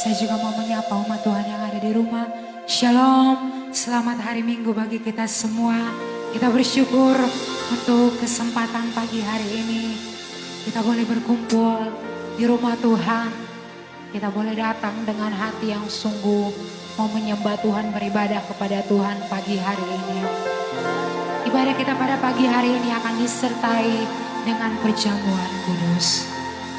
Saya juga mau menyapa umat Tuhan yang ada di rumah. Shalom, selamat hari Minggu bagi kita semua. Kita bersyukur untuk kesempatan pagi hari ini. Kita boleh berkumpul di rumah Tuhan. Kita boleh datang dengan hati yang sungguh mau menyembah Tuhan, beribadah kepada Tuhan pagi hari ini. Ibadah kita pada pagi hari ini akan disertai dengan perjamuan kudus.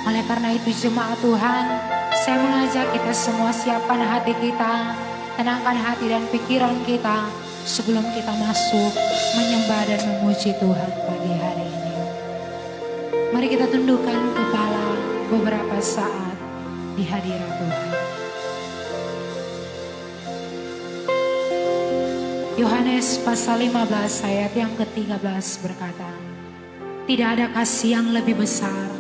Oleh karena itu jemaat Tuhan, saya mengajak kita semua siapkan hati kita, tenangkan hati dan pikiran kita sebelum kita masuk menyembah dan memuji Tuhan pagi hari ini. Mari kita tundukkan kepala beberapa saat di hadirat Tuhan. Yohanes pasal 15 ayat yang ke-13 berkata, tidak ada kasih yang lebih besar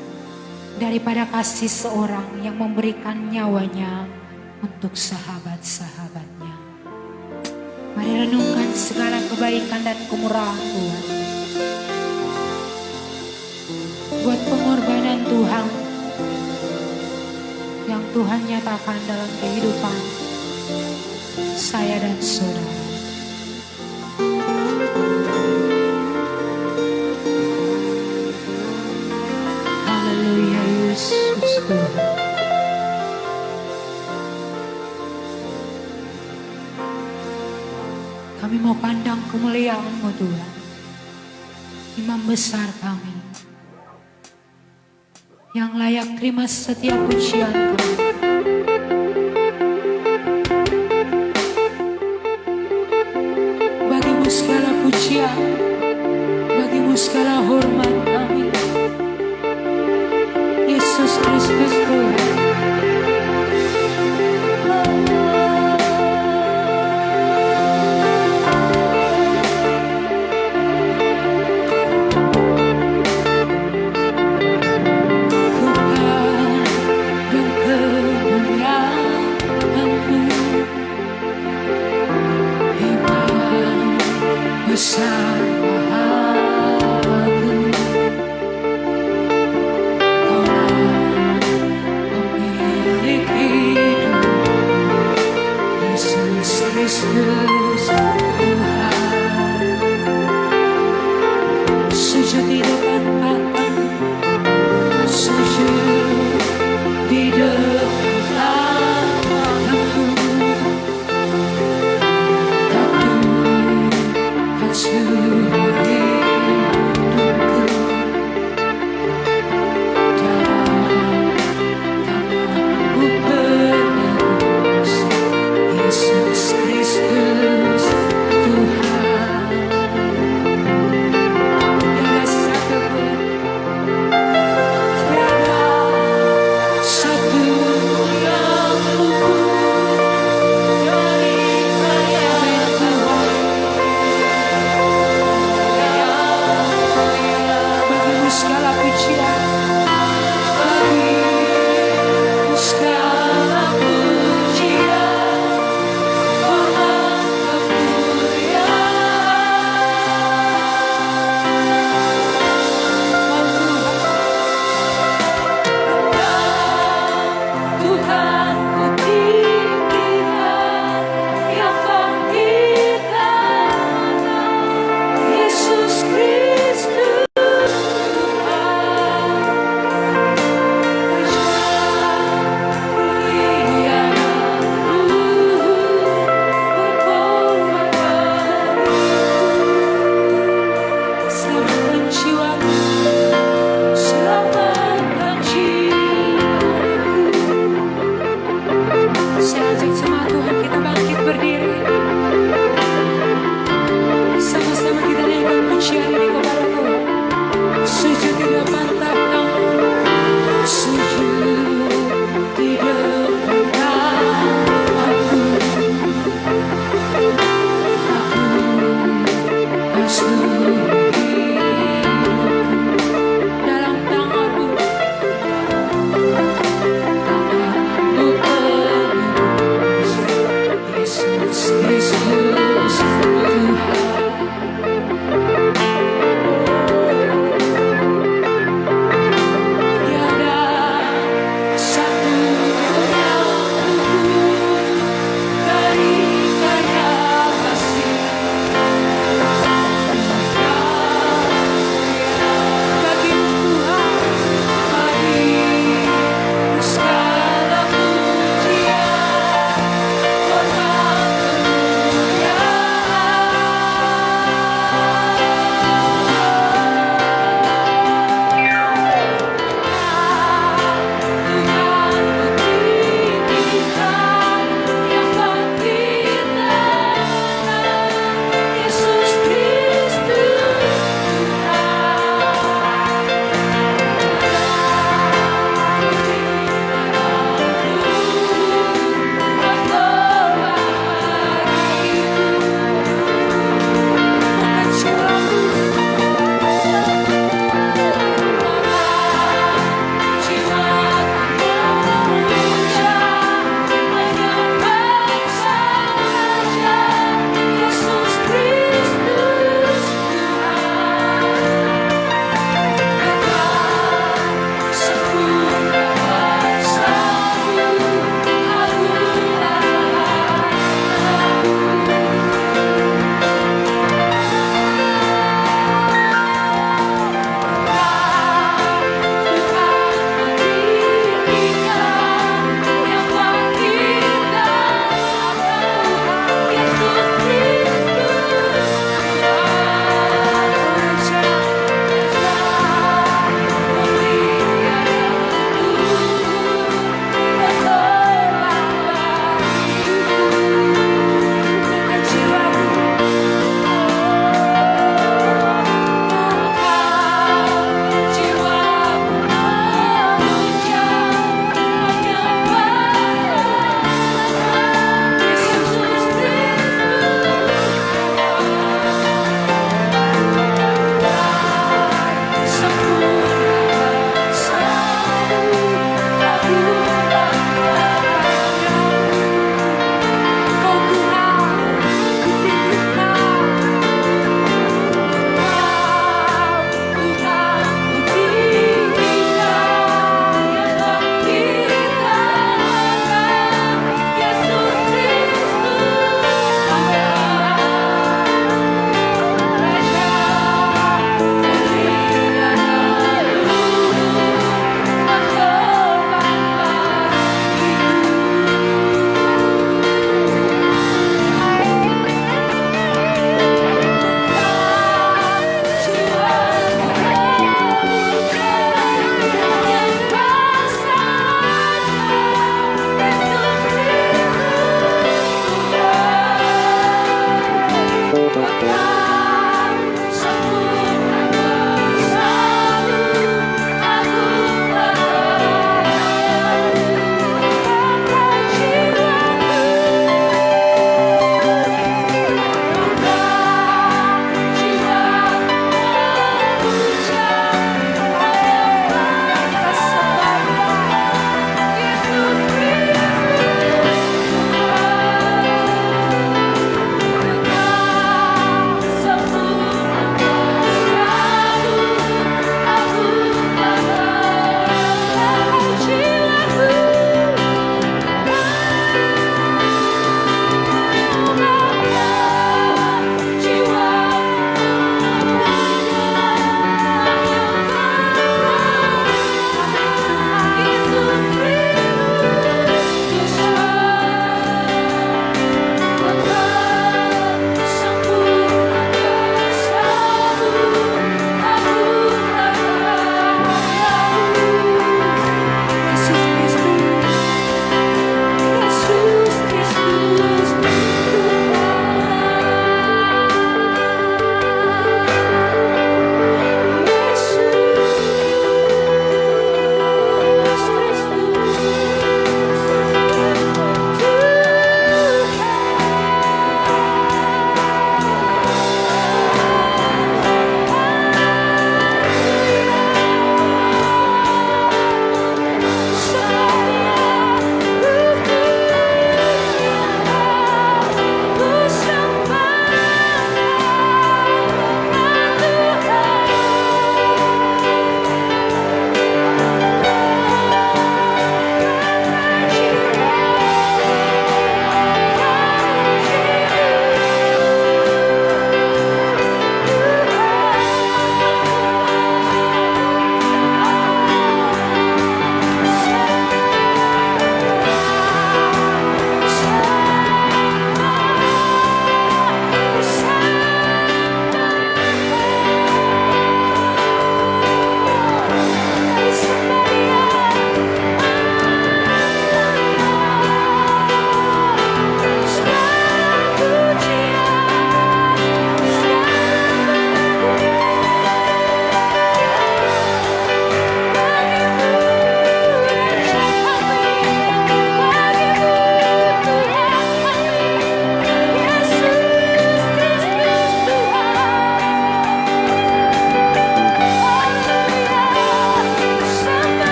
daripada kasih seorang yang memberikan nyawanya untuk sahabat-sahabatnya. Mari renungkan segala kebaikan dan kemurahan Tuhan. Buat pengorbanan Tuhan yang Tuhan nyatakan dalam kehidupan saya dan saudara. Haleluya Yesus Tuhan. Kami mau pandang kemuliaan-Mu Tuhan. Imam besar kami yang layak terima setiap pujian kami. Bagimu segala pujian, bagimu segala hormat kami. Yesus Kristus Tuhan. Ku pandang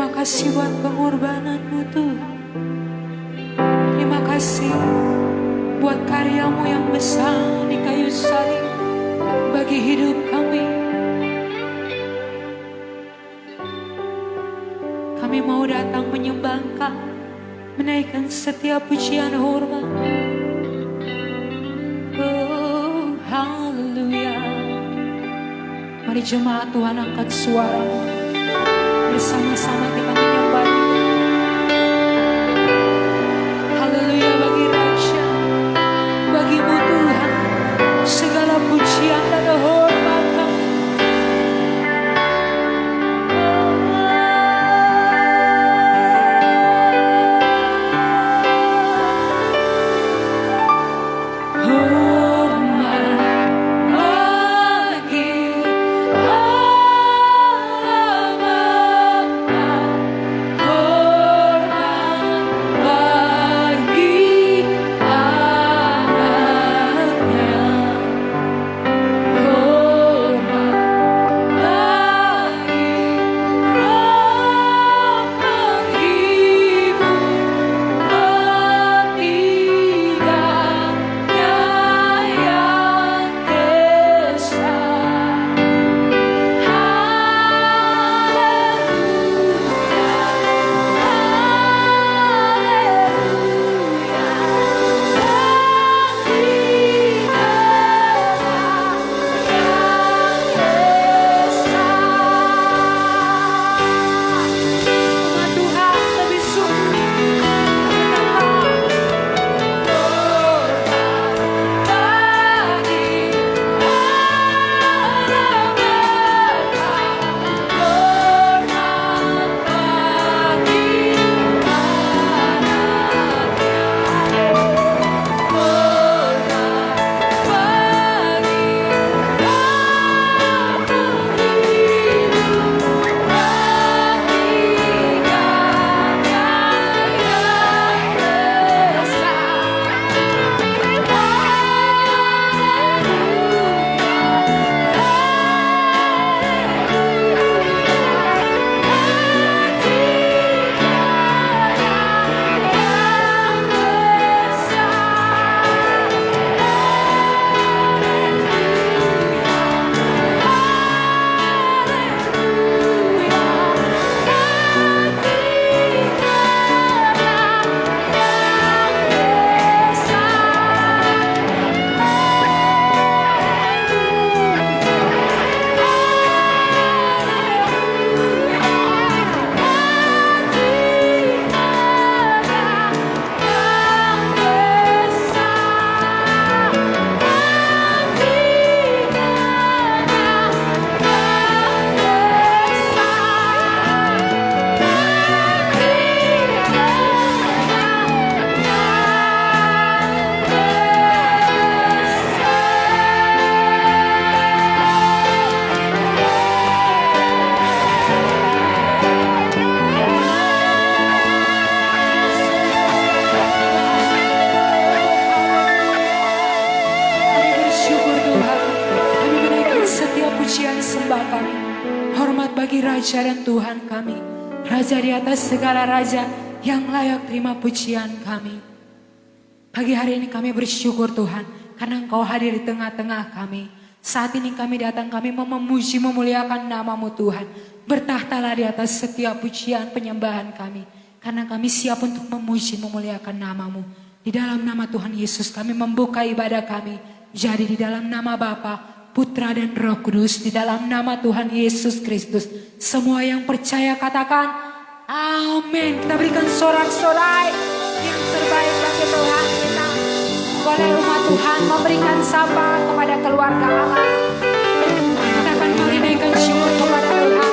Terima kasih buat pengorbananmu Tuhan. Terima kasih buat karyamu yang besar di kayu salib bagi hidup kami. Kami mau datang menyembah Engkau, menaikkan setiap pujian hormat. Oh, haleluya. Mari jemaat Tuhan angkat suaramu, bersama-sama kita menyembah Dia. Haleluya bagi Raja, bagimu Tuhan, segala pujian dan hormat kami. Raja dan Tuhan kami, Raja di atas segala raja yang layak terima pujian kami. Pagi hari ini kami bersyukur Tuhan, karena Engkau hadir di tengah-tengah kami. Saat ini kami datang, kami memuji memuliakan nama-Mu Tuhan. Bertahtalah di atas setiap pujian penyembahan kami, karena kami siap untuk memuji memuliakan nama-Mu. Di dalam nama Tuhan Yesus kami membuka ibadah kami. Jadi di dalam nama Bapa, Putra dan Roh Kudus, di dalam nama Tuhan Yesus Kristus. Semua yang percaya katakan amin. Kita berikan sorak-sorai yang terbaik bagi Tuhan kita. Boleh umat Tuhan memberikan sapa kepada keluarga Allah. Kita akan menaikkan syukur kepada Tuhan.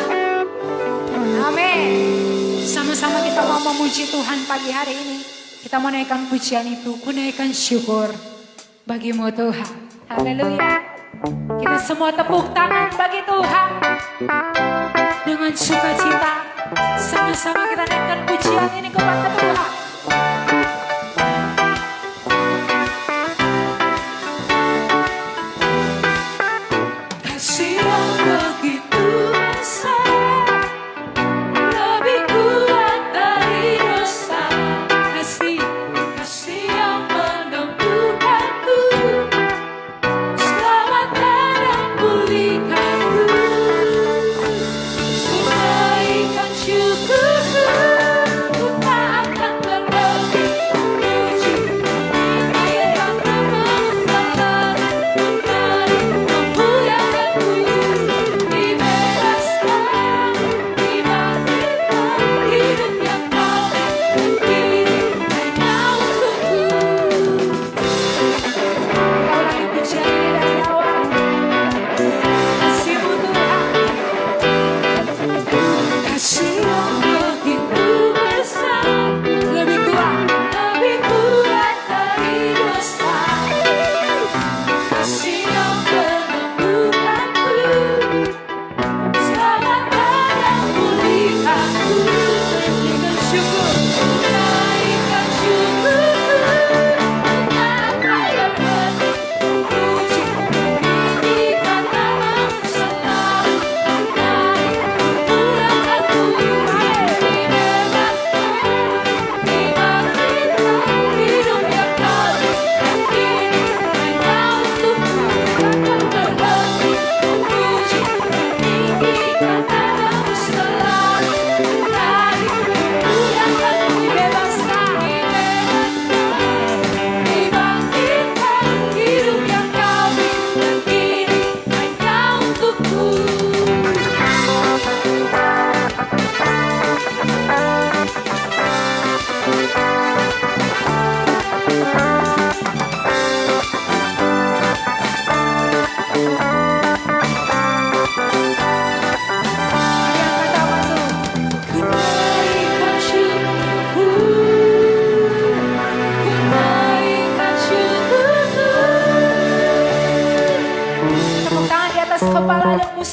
Amin. Sama-sama kita mau memuji Tuhan pagi hari ini. Kita mau naikkan pujian itu, ku naikkan syukur bagimu Tuhan. Haleluya. Kita semua tepuk tangan bagi Tuhan dengan sukacita. Sama-sama kita naikkan pujian ini kepada Tuhan. Kasih yang begitu besar, lebih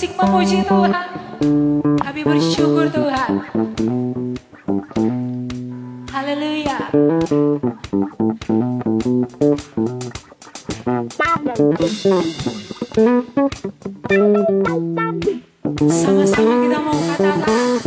musik memuji Tuhan. Kami bersyukur Tuhan. Haleluya. Sama-sama kita mau katakan.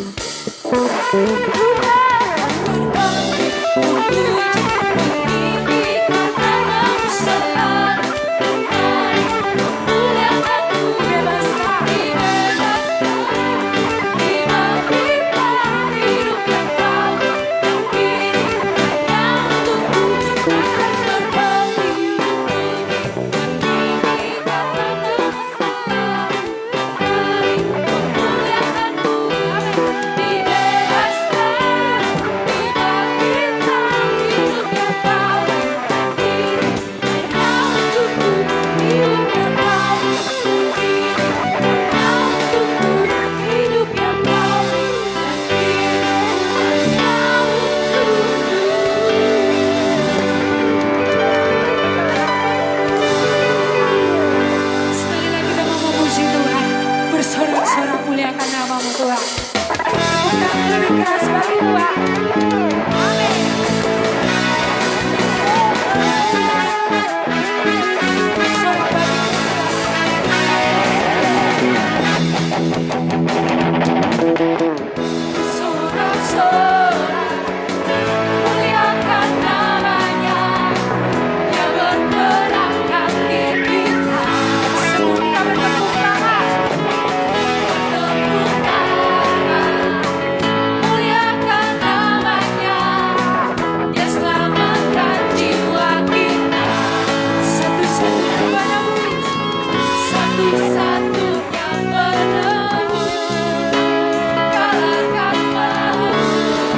Bersorak-sorak muliakan namamu Tuhan. Kita lebih keras bagi Tuhan. Amin. Sorak bagi sorak-sorak muliakan namanya. Dia berperangkat di kita. Semua kita bertepuk tangan. Muliakan namanya, Dia selamatkan jiwa kita. Satu-satunya penebus, satu-satunya penebus. Kalahkan maut,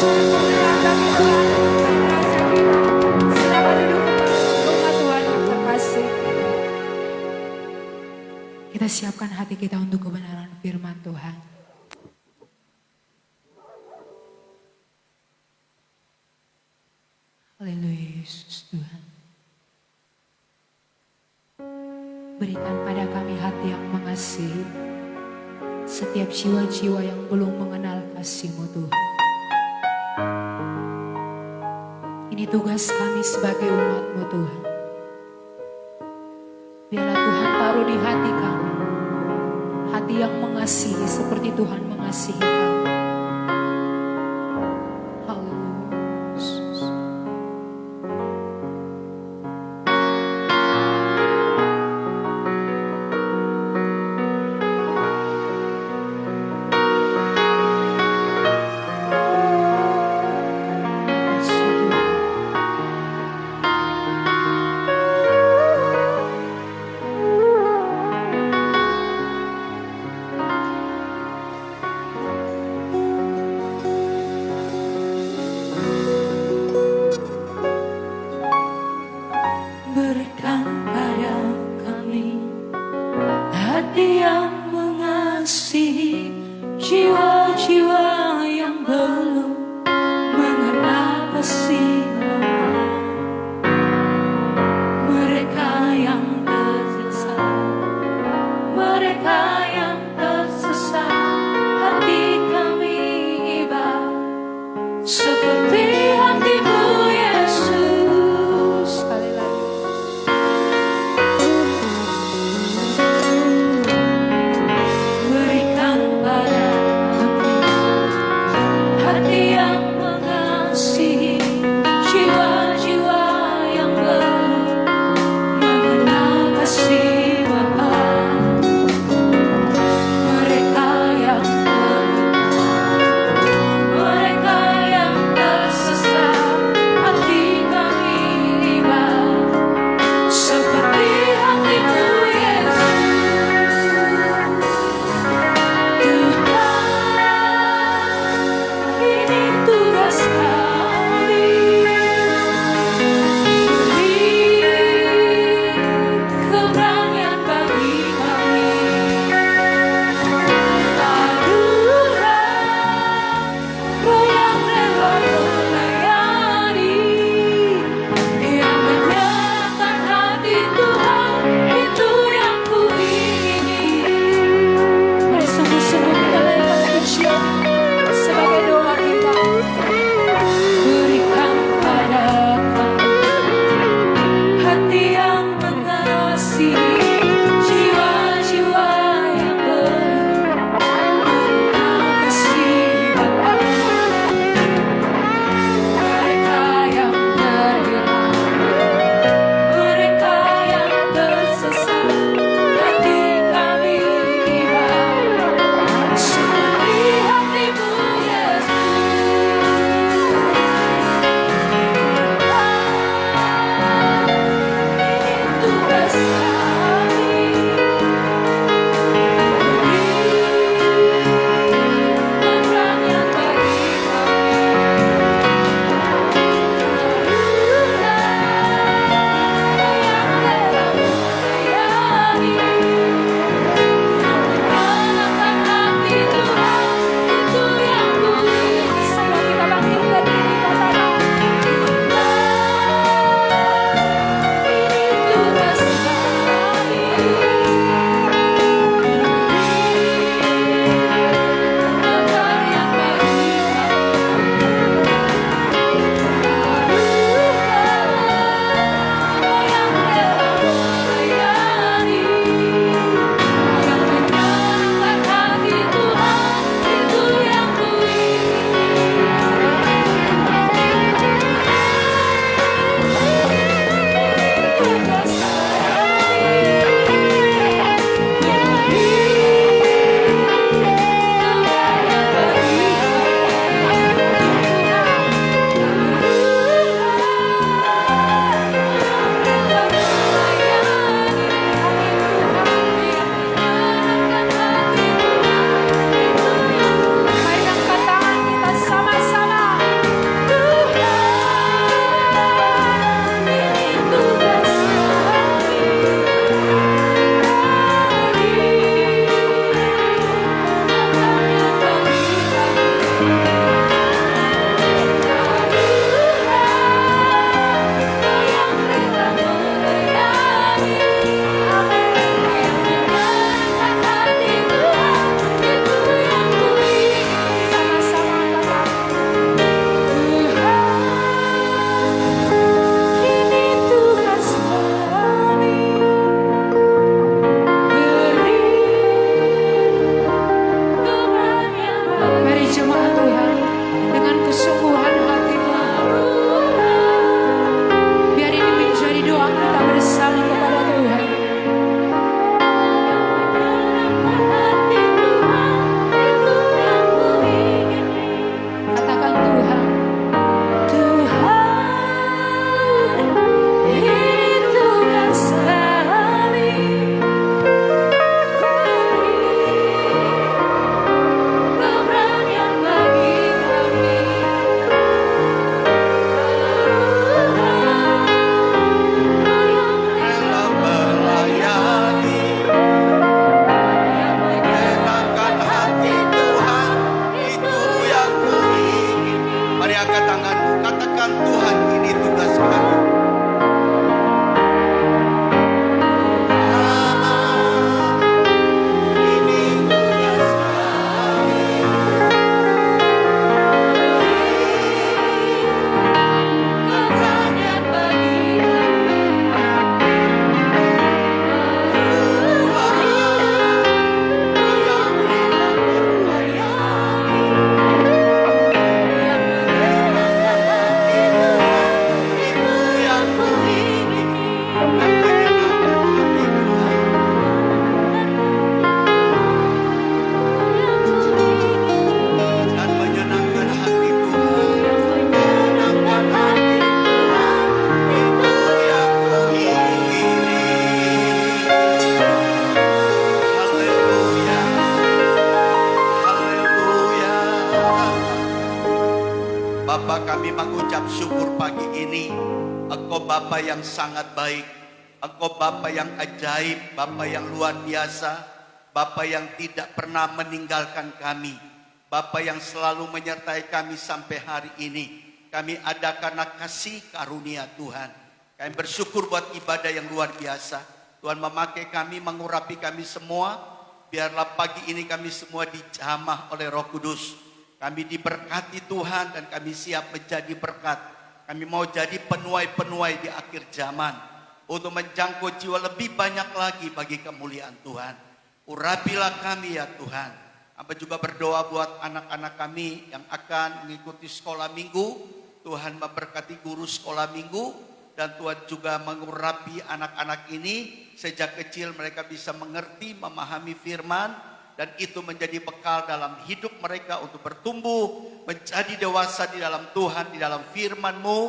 bagi Tuhan, rasa kita. Silakan duduk kembali rumah Tuhan yang terkasih. Kita siapkan hati kita untuk kebenaran firman Tuhan. Haleluya Yesus Tuhan. Berikan pada kami hati yang mengasihi setiap jiwa-jiwa yang belum mengenal kasih-Mu Tuhan. Ini tugas kami sebagai umat-Mu Tuhan. Biarlah Tuhan taruh di hati kami hati yang mengasihi seperti Tuhan mengasihi kami. Haleluya Yesus. Bapa, kami mengucap syukur pagi ini. Engkau Bapa yang sangat baik. Engkau Bapa yang ajaib, Bapa yang luar biasa, Bapa yang tidak pernah meninggalkan kami, Bapa yang selalu menyertai kami sampai hari ini. Kami ada karena kasih karunia Tuhan. Kami bersyukur buat ibadah yang luar biasa. Tuhan memakai kami, mengurapi kami semua. Biarlah pagi ini kami semua dijamah oleh Roh Kudus. Kami diberkati Tuhan dan kami siap menjadi berkat. Kami mau jadi penuai-penuai di akhir zaman untuk menjangkau jiwa lebih banyak lagi bagi kemuliaan Tuhan. Urapilah kami ya Tuhan. Hamba juga berdoa buat anak-anak kami yang akan mengikuti sekolah minggu. Tuhan memberkati guru sekolah minggu. Dan Tuhan juga mengurapi anak-anak ini. Sejak kecil mereka bisa mengerti, memahami firman. Dan itu menjadi bekal dalam hidup mereka untuk bertumbuh. Menjadi dewasa di dalam Tuhan, di dalam firman-Mu.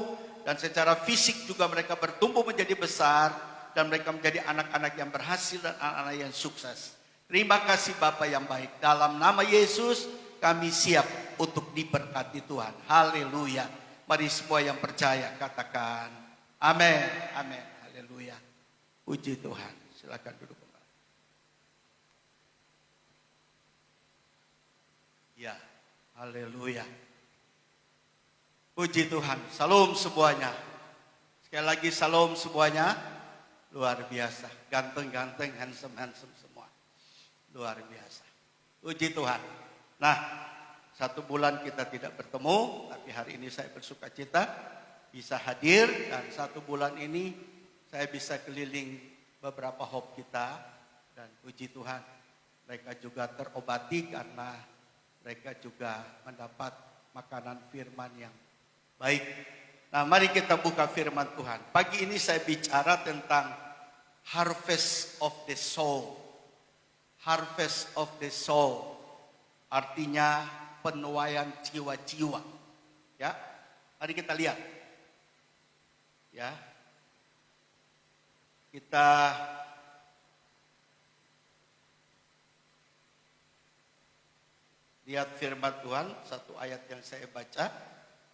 Dan secara fisik juga mereka bertumbuh menjadi besar. Dan mereka menjadi anak-anak yang berhasil dan anak-anak yang sukses. Terima kasih Bapa yang baik. Dalam nama Yesus kami siap untuk diberkati Tuhan. Haleluya. Mari semua yang percaya katakan amin. Amin. Haleluya. Puji Tuhan. Silakan duduk kembali. Ya. Haleluya. Puji Tuhan. Salam semuanya. Sekali lagi salam semuanya. Luar biasa. Ganteng-ganteng, handsome-handsome semua. Luar biasa. Puji Tuhan. Nah, 1 bulan kita tidak bertemu. Tapi hari ini saya bersuka cita bisa hadir. Dan 1 bulan ini saya bisa keliling beberapa home kita. Dan puji Tuhan. Mereka juga terobati karena mereka juga mendapat makanan firman yang baik. Nah, mari kita buka firman Tuhan. Pagi ini saya bicara tentang harvest of the soul. Harvest of the soul. Artinya penuaian jiwa-jiwa. Ya. Mari kita lihat. Ya. Kita lihat firman Tuhan, satu ayat yang saya baca.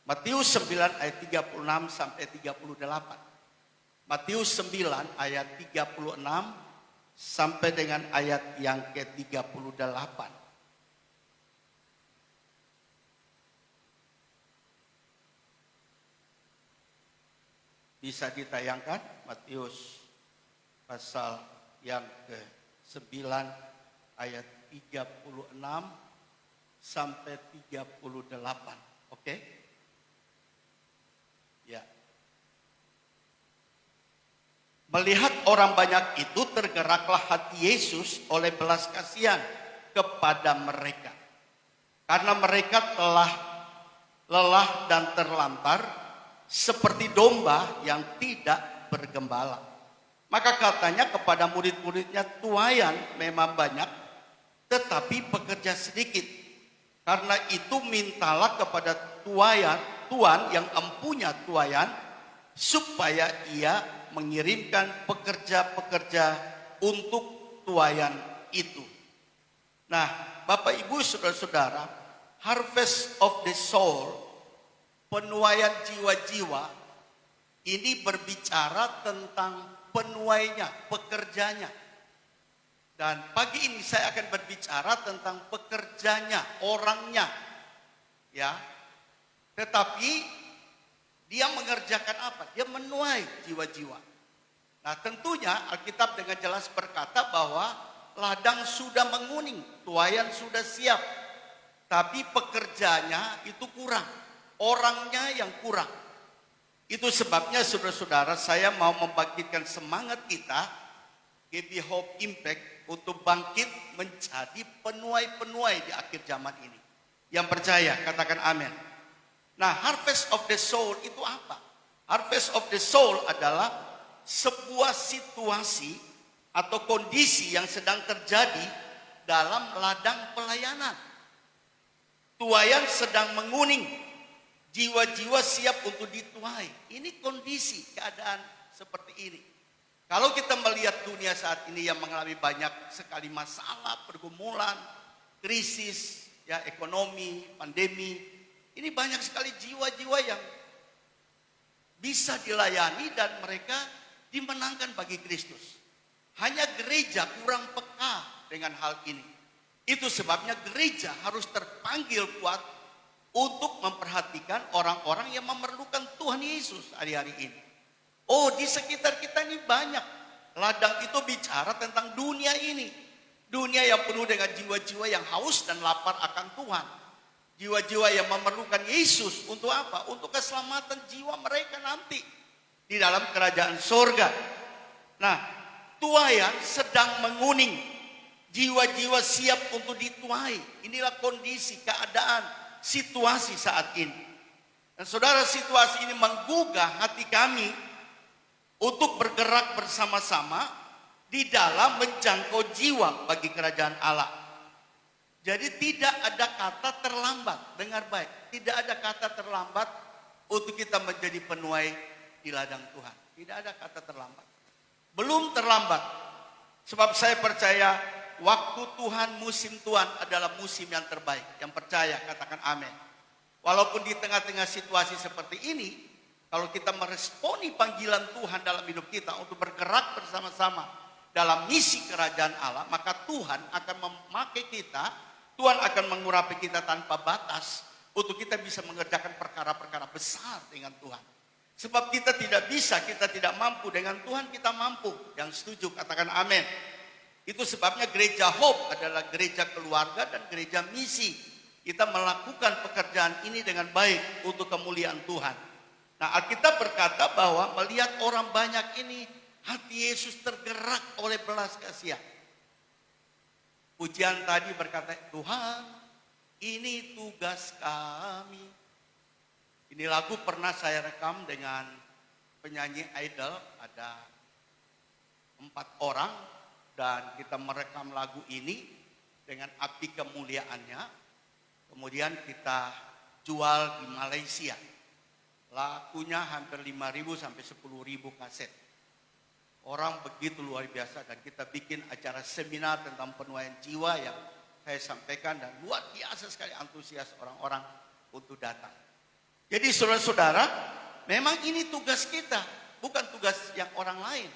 Matius 9 ayat 36 sampai 38. Matius 9 ayat 36 sampai dengan ayat yang ke-38. Bisa ditayangkan Matius pasal yang ke-9 ayat 36 sampai 38. Oke? Ya. Melihat orang banyak itu, tergeraklah hati Yesus oleh belas kasihan kepada mereka. Karena mereka telah lelah dan terlantar seperti domba yang tidak bergembala. Maka katanya kepada murid-muridnya, tuaian memang banyak, tetapi pekerja sedikit. Karena itu mintalah kepada Tuhan yang empunya tuaian, supaya ia mengirimkan pekerja-pekerja untuk tuaian itu. Nah, Bapak Ibu Saudara-saudara, harvest of the soul, penuaian jiwa-jiwa, ini berbicara tentang penuainya, pekerjanya. Dan pagi ini saya akan berbicara tentang pekerjanya, orangnya. Ya. Tetapi dia mengerjakan apa? Dia menuai jiwa-jiwa. Nah, tentunya Alkitab dengan jelas berkata bahwa ladang sudah menguning, tuaian sudah siap. Tapi pekerjanya itu kurang. Orangnya yang kurang. Itu sebabnya saudara-saudara, saya mau membangkitkan semangat kita, GB Hope Impact, untuk bangkit menjadi penuai-penuai di akhir zaman ini. Yang percaya, katakan amin. Nah, harvest of the soul itu apa? Harvest of the soul adalah sebuah situasi atau kondisi yang sedang terjadi dalam ladang pelayanan. Tuaian sedang menguning, jiwa-jiwa siap untuk dituai. Ini kondisi, keadaan seperti ini. Kalau kita melihat dunia saat ini yang mengalami banyak sekali masalah, pergumulan, krisis, ya, ekonomi, pandemi, Ini banyak sekali jiwa-jiwa yang bisa dilayani dan mereka dimenangkan bagi Kristus. Hanya gereja kurang peka dengan hal ini. Itu sebabnya gereja harus terpanggil kuat untuk memperhatikan orang-orang yang memerlukan Tuhan Yesus hari-hari ini. Oh, di sekitar kita ini banyak. Ladang itu bicara tentang dunia ini. Dunia yang penuh dengan jiwa-jiwa yang haus dan lapar akan Tuhan. Jiwa-jiwa yang memerlukan Yesus untuk apa? Untuk keselamatan jiwa mereka nanti di dalam kerajaan surga. Nah, tuayan sedang menguning. Jiwa-jiwa siap untuk dituai. Inilah kondisi, keadaan, situasi saat ini. Dan saudara, situasi ini menggugah hati kami untuk bergerak bersama-sama di dalam menjangkau jiwa bagi kerajaan Allah. Jadi tidak ada kata terlambat, dengar baik. Tidak ada kata terlambat untuk kita menjadi penuai di ladang Tuhan. Tidak ada kata terlambat. Belum terlambat. Sebab saya percaya waktu Tuhan, musim Tuhan adalah musim yang terbaik. Yang percaya katakan amin. Walaupun di tengah-tengah situasi seperti ini, kalau kita meresponi panggilan Tuhan dalam hidup kita untuk bergerak bersama-sama dalam misi kerajaan Allah, maka Tuhan akan memakai kita, Tuhan akan mengurapi kita tanpa batas untuk kita bisa mengerjakan perkara-perkara besar dengan Tuhan. Sebab kita tidak bisa, kita tidak mampu. Dengan Tuhan kita mampu. Yang setuju katakan amin. Itu sebabnya gereja Hope adalah gereja keluarga dan gereja misi. Kita melakukan pekerjaan ini dengan baik untuk kemuliaan Tuhan. Nah, Alkitab berkata bahwa melihat orang banyak ini, hati Yesus tergerak oleh belas kasihan. Pujian tadi berkata, Tuhan, ini tugas kami. Ini lagu pernah saya rekam dengan penyanyi idol, ada 4 orang. Dan kita merekam lagu ini dengan api kemuliaannya. Kemudian kita jual di Malaysia. Lakunya hampir 5.000 sampai 10.000 kaset. Orang begitu luar biasa dan kita bikin acara seminar tentang penuaian jiwa yang saya sampaikan dan luar biasa sekali antusias orang-orang untuk datang. Jadi saudara-saudara, memang ini tugas kita, bukan tugas yang orang lain.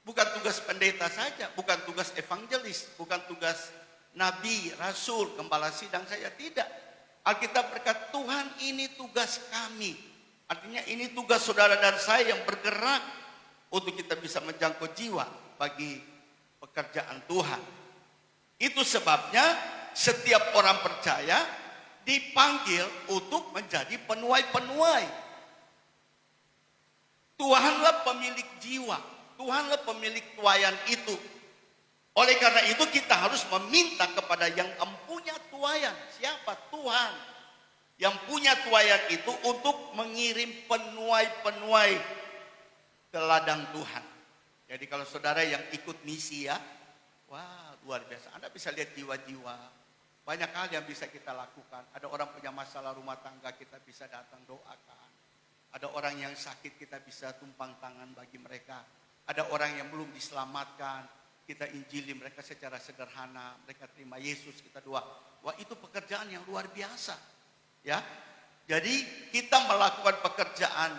Bukan tugas pendeta saja, bukan tugas evangelis, bukan tugas nabi, rasul, gembala sidang saja, tidak. Alkitab berkata, Tuhan ini tugas kami. Artinya ini tugas saudara dan saya yang bergerak untuk kita bisa menjangkau jiwa bagi pekerjaan Tuhan. Itu sebabnya setiap orang percaya dipanggil untuk menjadi penuai-penuai. Tuhanlah pemilik jiwa, Tuhanlah pemilik tuayan itu. Oleh karena itu kita harus meminta kepada yang empunya tuayan. Siapa? Tuhan. Yang punya tuayan itu untuk mengirim penuai-penuai ke ladang Tuhan. Jadi kalau saudara yang ikut misi ya, wah luar biasa. Anda bisa lihat jiwa-jiwa. Banyak hal yang bisa kita lakukan. Ada orang punya masalah rumah tangga, kita bisa datang doakan. Ada orang yang sakit, kita bisa tumpang tangan bagi mereka. Ada orang yang belum diselamatkan, kita injili mereka secara sederhana. Mereka terima Yesus, kita doa. Wah itu pekerjaan yang luar biasa. Ya, jadi kita melakukan pekerjaan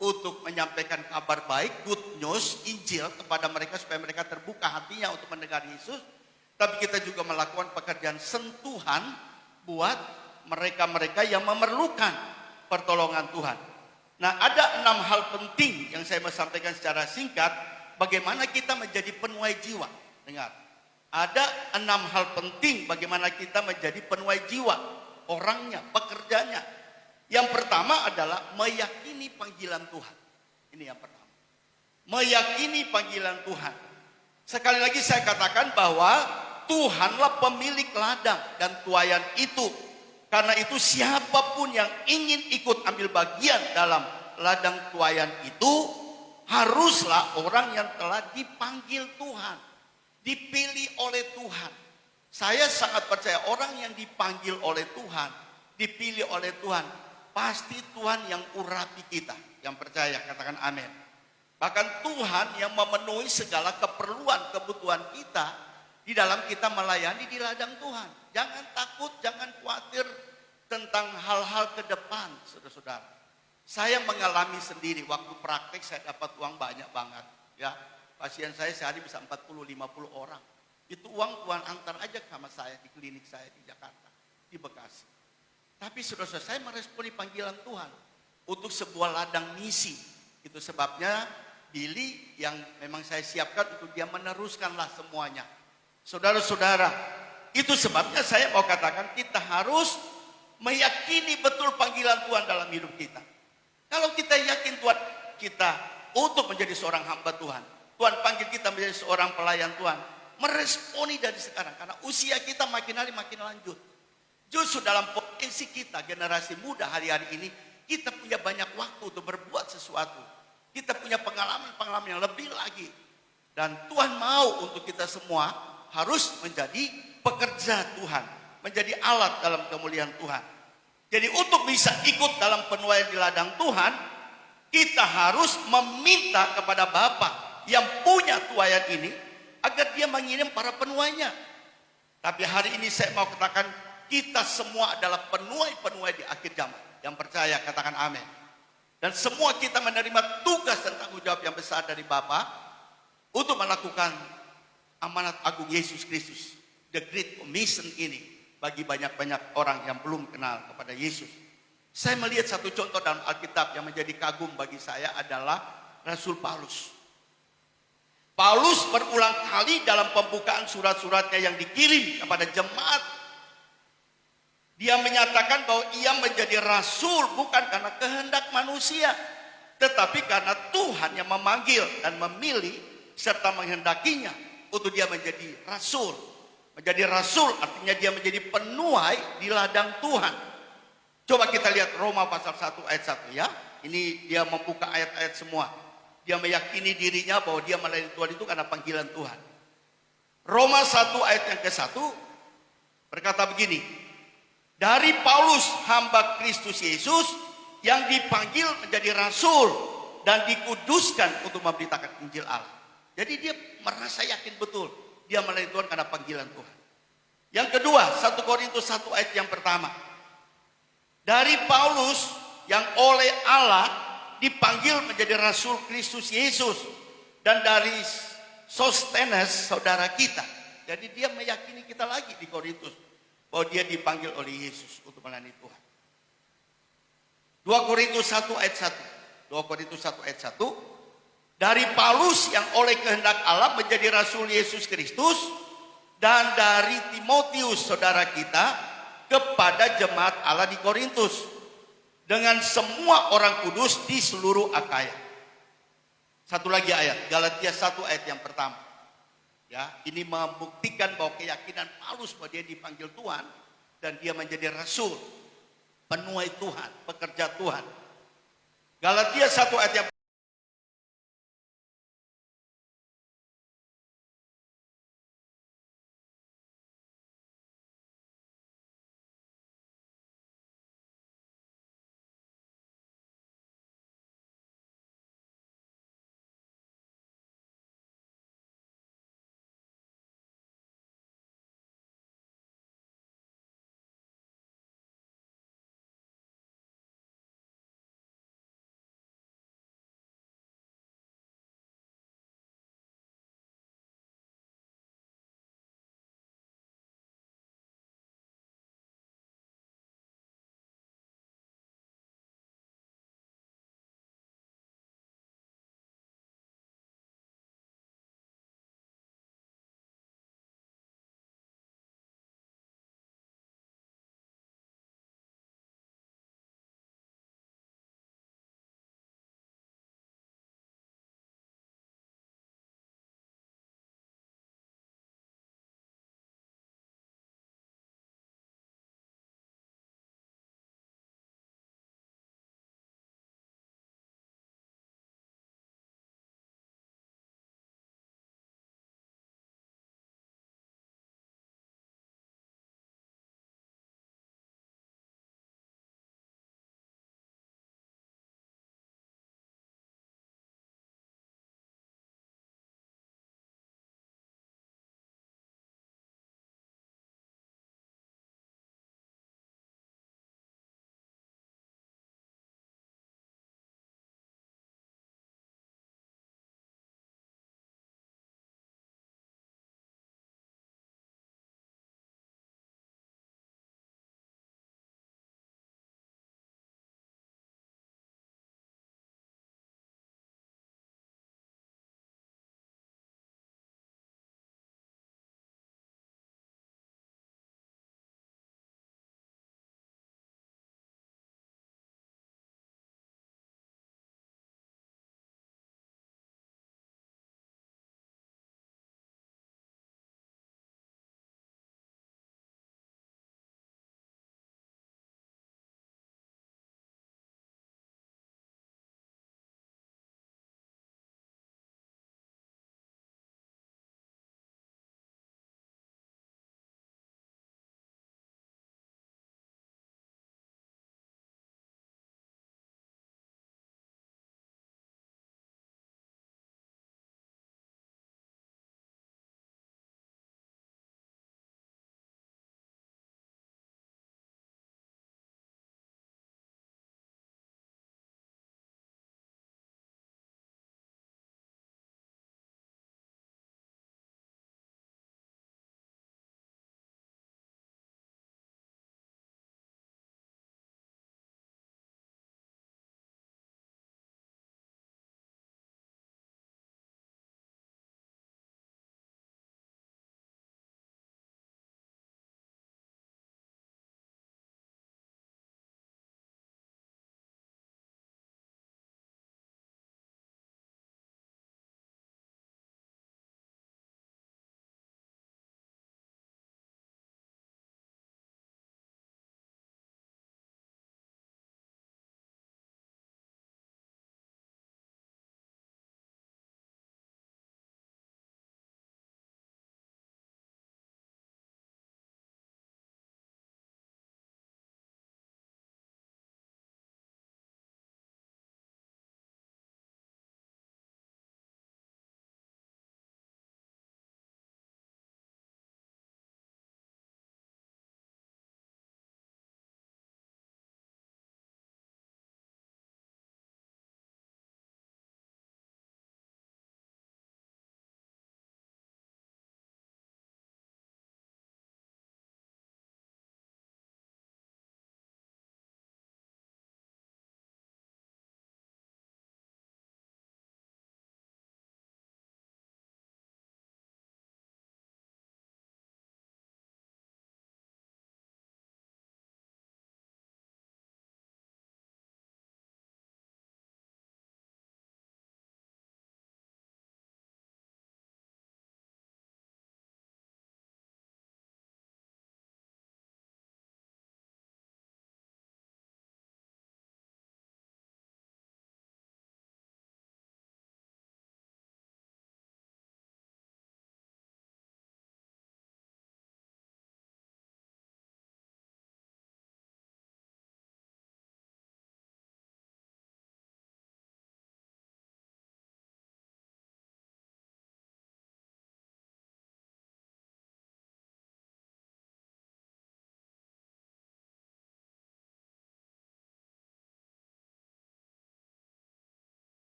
untuk menyampaikan kabar baik, good news, Injil kepada mereka supaya mereka terbuka hatinya untuk mendengar Yesus. Tapi kita juga melakukan pekerjaan sentuhan buat mereka-mereka yang memerlukan pertolongan Tuhan. Nah, ada 6 hal penting yang saya mau sampaikan secara singkat. Bagaimana kita menjadi penuai jiwa. Dengar, ada 6 hal penting bagaimana kita menjadi penuai jiwa. Orangnya, pekerjaannya. Yang pertama adalah meyakini panggilan Tuhan. Ini yang pertama. Meyakini panggilan Tuhan. Sekali lagi saya katakan bahwa Tuhanlah pemilik ladang dan tuayan itu. Karena itu siapapun yang ingin ikut ambil bagian dalam ladang tuayan itu, haruslah orang yang telah dipanggil Tuhan. Dipilih oleh Tuhan. Saya sangat percaya orang yang dipanggil oleh Tuhan, dipilih oleh Tuhan, pasti Tuhan yang urapi kita. Yang percaya katakan amin. Bahkan Tuhan yang memenuhi segala keperluan, kebutuhan kita di dalam kita melayani di ladang Tuhan. Jangan takut, jangan khawatir tentang hal-hal ke depan, saudara-saudara. Saya mengalami sendiri waktu praktek saya dapat uang banyak banget. Ya, pasien saya sehari bisa 40-50 orang. Itu uang Tuhan antar aja sama saya di klinik saya di Jakarta, di Bekasi. Tapi saudara-saudara, saya meresponi panggilan Tuhan untuk sebuah ladang misi. Itu sebabnya Billy yang memang saya siapkan untuk dia meneruskanlah semuanya. Saudara-saudara, itu sebabnya saya mau katakan kita harus meyakini betul panggilan Tuhan dalam hidup kita. Kalau kita yakin Tuhan kita untuk menjadi seorang hamba Tuhan, Tuhan panggil kita menjadi seorang pelayan Tuhan, meresponi dari sekarang. Karena usia kita makin hari makin lanjut. Justru dalam potensi kita, generasi muda hari-hari ini, kita punya banyak waktu untuk berbuat sesuatu. Kita punya pengalaman-pengalaman yang lebih lagi. Dan Tuhan mau untuk kita semua harus menjadi pekerja Tuhan, menjadi alat dalam kemuliaan Tuhan. Jadi untuk bisa ikut dalam penuaian di ladang Tuhan, kita harus meminta kepada Bapa yang punya tuaian ini agar dia mengirim para penuainya. Tapi hari ini saya mau katakan kita semua adalah penuai-penuai di akhir zaman. Yang percaya katakan amin. Dan semua kita menerima tugas dan tanggung jawab yang besar dari Bapa untuk melakukan amanat agung Yesus Kristus, the Great Commission ini bagi banyak-banyak orang yang belum kenal kepada Yesus. Saya melihat satu contoh dalam Alkitab yang menjadi kagum bagi saya adalah Rasul Paulus. Paulus berulang kali dalam pembukaan surat-suratnya yang dikirim kepada jemaat, dia menyatakan bahwa ia menjadi rasul bukan karena kehendak manusia, tetapi karena Tuhan yang memanggil dan memilih serta menghendakinya untuk dia menjadi rasul. Menjadi rasul artinya dia menjadi penuai di ladang Tuhan. Coba kita lihat Roma pasal 1 ayat 1 ya. Ini dia membuka ayat-ayat semua. Dia meyakini dirinya bahwa dia melayani Tuhan itu karena panggilan Tuhan. Roma 1 ayat yang ke-1 berkata begini. Dari Paulus hamba Kristus Yesus yang dipanggil menjadi rasul dan dikuduskan untuk memberitakan Injil Allah. Jadi dia merasa yakin betul dia melayani Tuhan karena panggilan Tuhan. Yang kedua, 1 Korintus 1 ayat yang pertama. Dari Paulus yang oleh Allah dipanggil menjadi rasul Kristus Yesus dan dari Sostenes saudara kita. Jadi dia meyakini kita lagi di Korintus bahwa dia dipanggil oleh Yesus untuk melayani Tuhan. 2 Korintus 1 ayat 1. 2 Korintus 1 ayat 1. Dari Paulus yang oleh kehendak Allah menjadi rasul Yesus Kristus dan dari Timotius saudara kita kepada jemaat Allah di Korintus dengan semua orang kudus di seluruh Akaya. Satu lagi ayat, Galatia 1 ayat yang pertama. Ya, ini membuktikan bahwa keyakinan Paulus bahwa dia dipanggil Tuhan dan dia menjadi rasul, penuai Tuhan, pekerja Tuhan. Galatia 1 ayat yang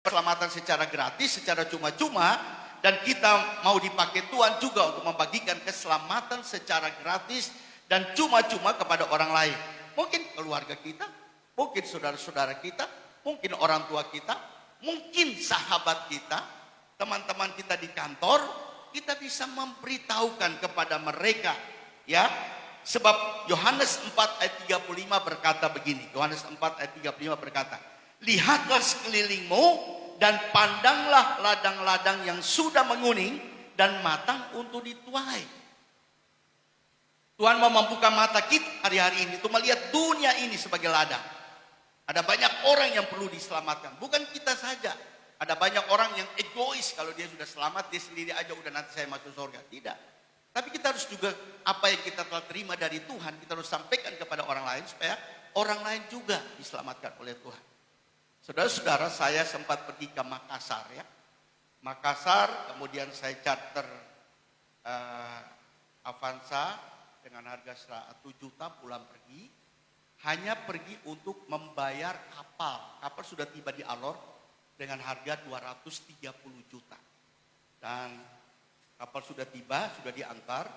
keselamatan secara gratis, secara cuma-cuma, dan kita mau dipakai Tuhan juga untuk membagikan keselamatan secara gratis dan cuma-cuma kepada orang lain. Mungkin keluarga kita, mungkin saudara-saudara kita, mungkin orang tua kita, mungkin sahabat kita, teman-teman kita di kantor, kita bisa memberitahukan kepada mereka, ya. Sebab Yohanes 4 ayat 35 berkata begini. Yohanes 4 ayat 35 berkata, lihatlah sekelilingmu dan pandanglah ladang-ladang yang sudah menguning dan matang untuk dituai. Tuhan mau membuka mata kita hari-hari ini untuk melihat dunia ini sebagai ladang. Ada banyak orang yang perlu diselamatkan. Bukan kita saja. Ada banyak orang yang egois, kalau dia sudah selamat, dia sendiri aja udah nanti saya masuk surga. Tidak. Tapi kita harus juga apa yang kita telah terima dari Tuhan, kita harus sampaikan kepada orang lain supaya orang lain juga diselamatkan oleh Tuhan. Saudara-saudara, saya sempat pergi ke Makassar ya. Makassar, kemudian saya charter Avanza dengan harga 1 juta pulang pergi. Hanya pergi untuk membayar kapal. Kapal sudah tiba di Alor dengan harga 230 juta. Dan kapal sudah tiba, sudah diantar.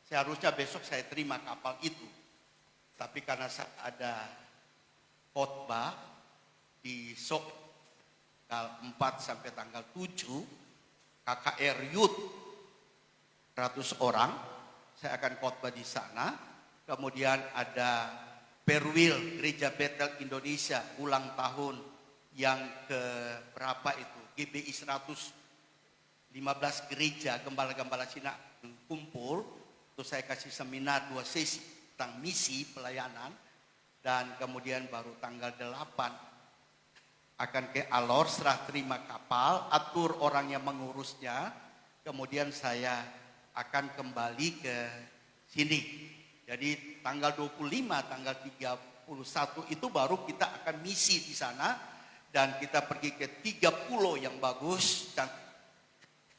Seharusnya besok saya terima kapal itu. Tapi karena ada khotbah di SOK tanggal 4 sampai tanggal 7, KKR Youth 100 orang, saya akan khotbah di sana. Kemudian ada Perwil Gereja Betel Indonesia ulang tahun yang ke berapa itu? GBI 115 gereja gembala-gembala Cina kumpul. Terus saya kasih seminar 2 sesi tentang misi pelayanan. Dan kemudian baru tanggal 8 akan ke Alor, serah terima kapal, atur orang yang mengurusnya. Kemudian saya akan kembali ke sini. Jadi tanggal 25, tanggal 31 itu baru kita akan misi di sana. Dan kita pergi ke 3 pulau yang bagus. Dan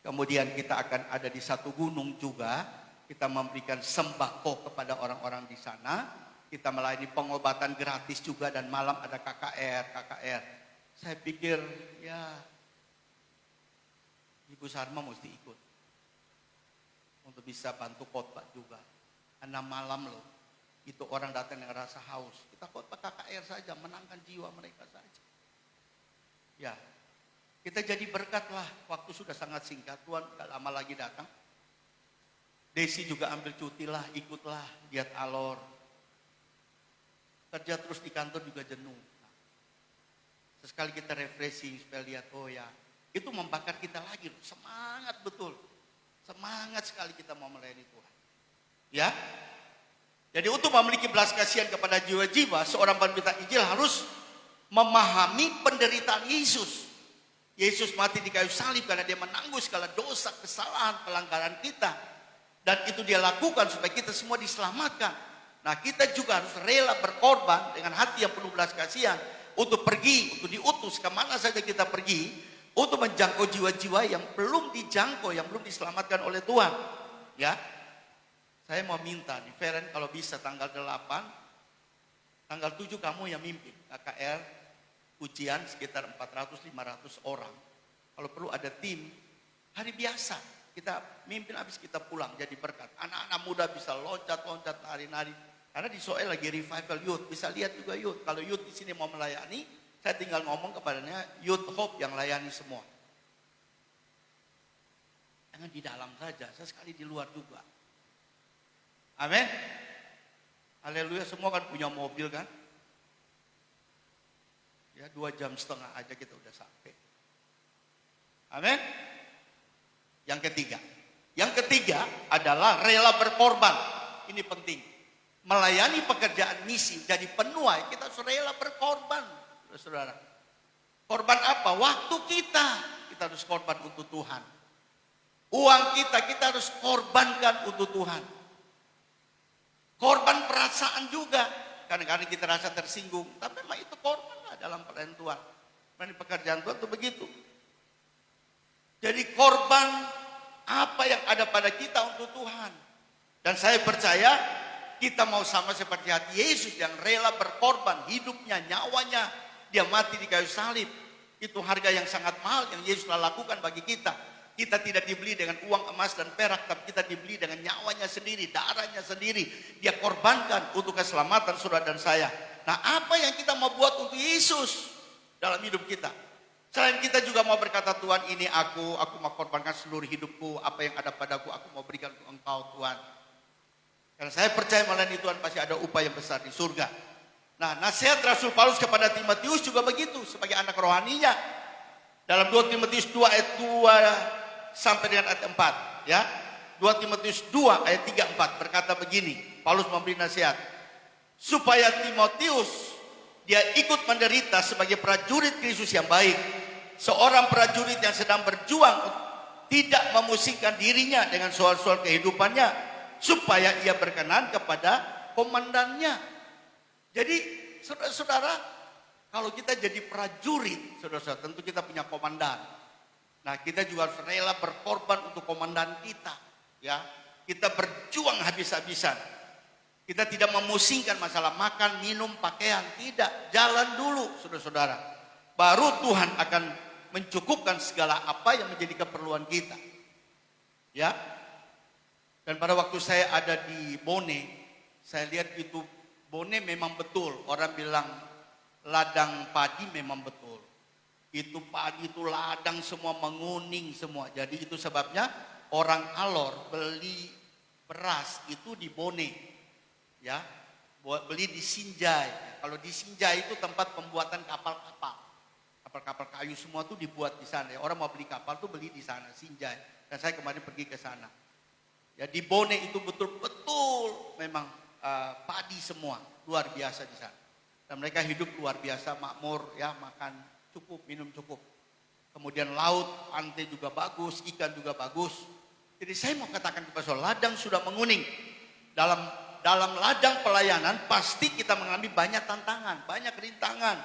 kemudian kita akan ada di satu gunung juga. Kita memberikan sembako kepada orang-orang di sana. Kita melayani pengobatan gratis juga. Dan malam ada KKR. Saya pikir ya Ibu Sarma mesti ikut. Untuk bisa bantu khotbah juga. 6 malam loh. Itu orang datang yang rasa haus. Kita khotbah KKR saja, menangkan jiwa mereka saja. Ya, kita jadi berkat lah. Waktu sudah sangat singkat, Tuhan gak lama lagi datang. Desi juga ambil cuti lah, ikutlah, lihat Alor. Kerja terus di kantor juga jenuh. Sesekali kita refreshing supaya lihat, oh ya, itu membakar kita lagi loh. Semangat betul. Semangat sekali kita mau melayani Tuhan. Ya. Jadi untuk memiliki belas kasihan kepada jiwa-jiwa, seorang pendeta Injil harus memahami penderitaan Yesus. Yesus mati di kayu salib karena dia menanggung segala dosa, kesalahan, pelanggaran kita. Dan itu dia lakukan supaya kita semua diselamatkan. Nah, kita juga harus rela berkorban dengan hati yang penuh belas kasihan untuk pergi, untuk diutus kemana saja kita pergi, untuk menjangkau jiwa-jiwa yang belum dijangkau, yang belum diselamatkan oleh Tuhan. Ya, saya mau minta di Feren kalau bisa tanggal 8, tanggal 7 kamu yang mimpin KKR ujian sekitar 400-500 orang. Kalau perlu ada tim, hari biasa kita mimpin habis kita pulang jadi berkat. Anak-anak muda bisa loncat-loncat nari-nari. Karena di Soel lagi revival youth, bisa lihat juga youth. Kalau youth di sini mau melayani, saya tinggal ngomong kepadanya Youth Hope yang layani semua. Jangan di dalam saja, sesekali di luar juga. Amin. Haleluya, semua kan punya mobil kan. Ya 2,5 jam aja kita udah sampai. Amin. Yang ketiga adalah rela berkorban. Ini penting. Melayani pekerjaan misi jadi penuai, kita harus rela berkorban. Saudara. Korban apa? Waktu kita harus korban untuk Tuhan. Uang kita harus korbankan untuk Tuhan. Korban perasaan juga. Kadang-kadang kita rasa tersinggung. Tapi memang itu korban lah dalam pelayanan Tuhan. Melayani pekerjaan Tuhan itu begitu. Jadi korban apa yang ada pada kita untuk Tuhan. Dan saya percaya kita mau sama seperti hati Yesus yang rela berkorban hidupnya, nyawanya. Dia mati di kayu salib. Itu harga yang sangat mahal yang Yesus telah lakukan bagi kita. Kita tidak dibeli dengan uang emas dan perak, tapi kita dibeli dengan nyawanya sendiri, darahnya sendiri. Dia korbankan untuk keselamatan saudara dan saya. Nah, apa yang kita mau buat untuk Yesus dalam hidup kita? Selain kita juga mau berkata, Tuhan ini aku mau korbankan seluruh hidupku, apa yang ada padaku aku mau berikan untuk Engkau Tuhan. Karena saya percaya melalui Tuhan pasti ada upaya besar di surga. Nah, nasihat Rasul Paulus kepada Timotius juga begitu sebagai anak rohaninya. Dalam 2 Timotius 2 ayat 2 sampai dengan ayat 4, ya. 2 Timotius 2 ayat 3 4 berkata begini, Paulus memberi nasihat supaya Timotius dia ikut menderita sebagai prajurit Kristus yang baik, seorang prajurit yang sedang berjuang tidak memusingkan dirinya dengan soal-soal kehidupannya, supaya ia berkenan kepada komandannya. Jadi saudara-saudara, kalau kita jadi prajurit, saudara-saudara, tentu kita punya komandan. Nah, kita juga harus rela berkorban untuk komandan kita, ya. Kita berjuang habis-habisan. Kita tidak memusingkan masalah makan, minum, pakaian, tidak. Jalan dulu, saudara-saudara. Baru Tuhan akan mencukupkan segala apa yang menjadi keperluan kita. Ya. Dan pada waktu saya ada di Bone, saya lihat itu Bone memang betul. Orang bilang ladang padi memang betul. Itu padi itu ladang semua menguning semua. Jadi itu sebabnya orang Alor beli beras itu di Bone. Ya, beli di Sinjai. Kalau di Sinjai itu tempat pembuatan kapal-kapal. Kapal-kapal kayu semua tuh dibuat di sana. Orang mau beli kapal tuh beli di sana, Sinjai. Dan saya kemarin pergi ke sana. Ya, di Bone itu betul-betul memang padi semua, luar biasa di sana. Dan mereka hidup luar biasa, makmur, ya, makan cukup, minum cukup. Kemudian laut, pantai juga bagus, ikan juga bagus. Jadi saya mau katakan kepada saudara, ladang sudah menguning. Dalam ladang pelayanan pasti kita mengalami banyak tantangan, banyak rintangan.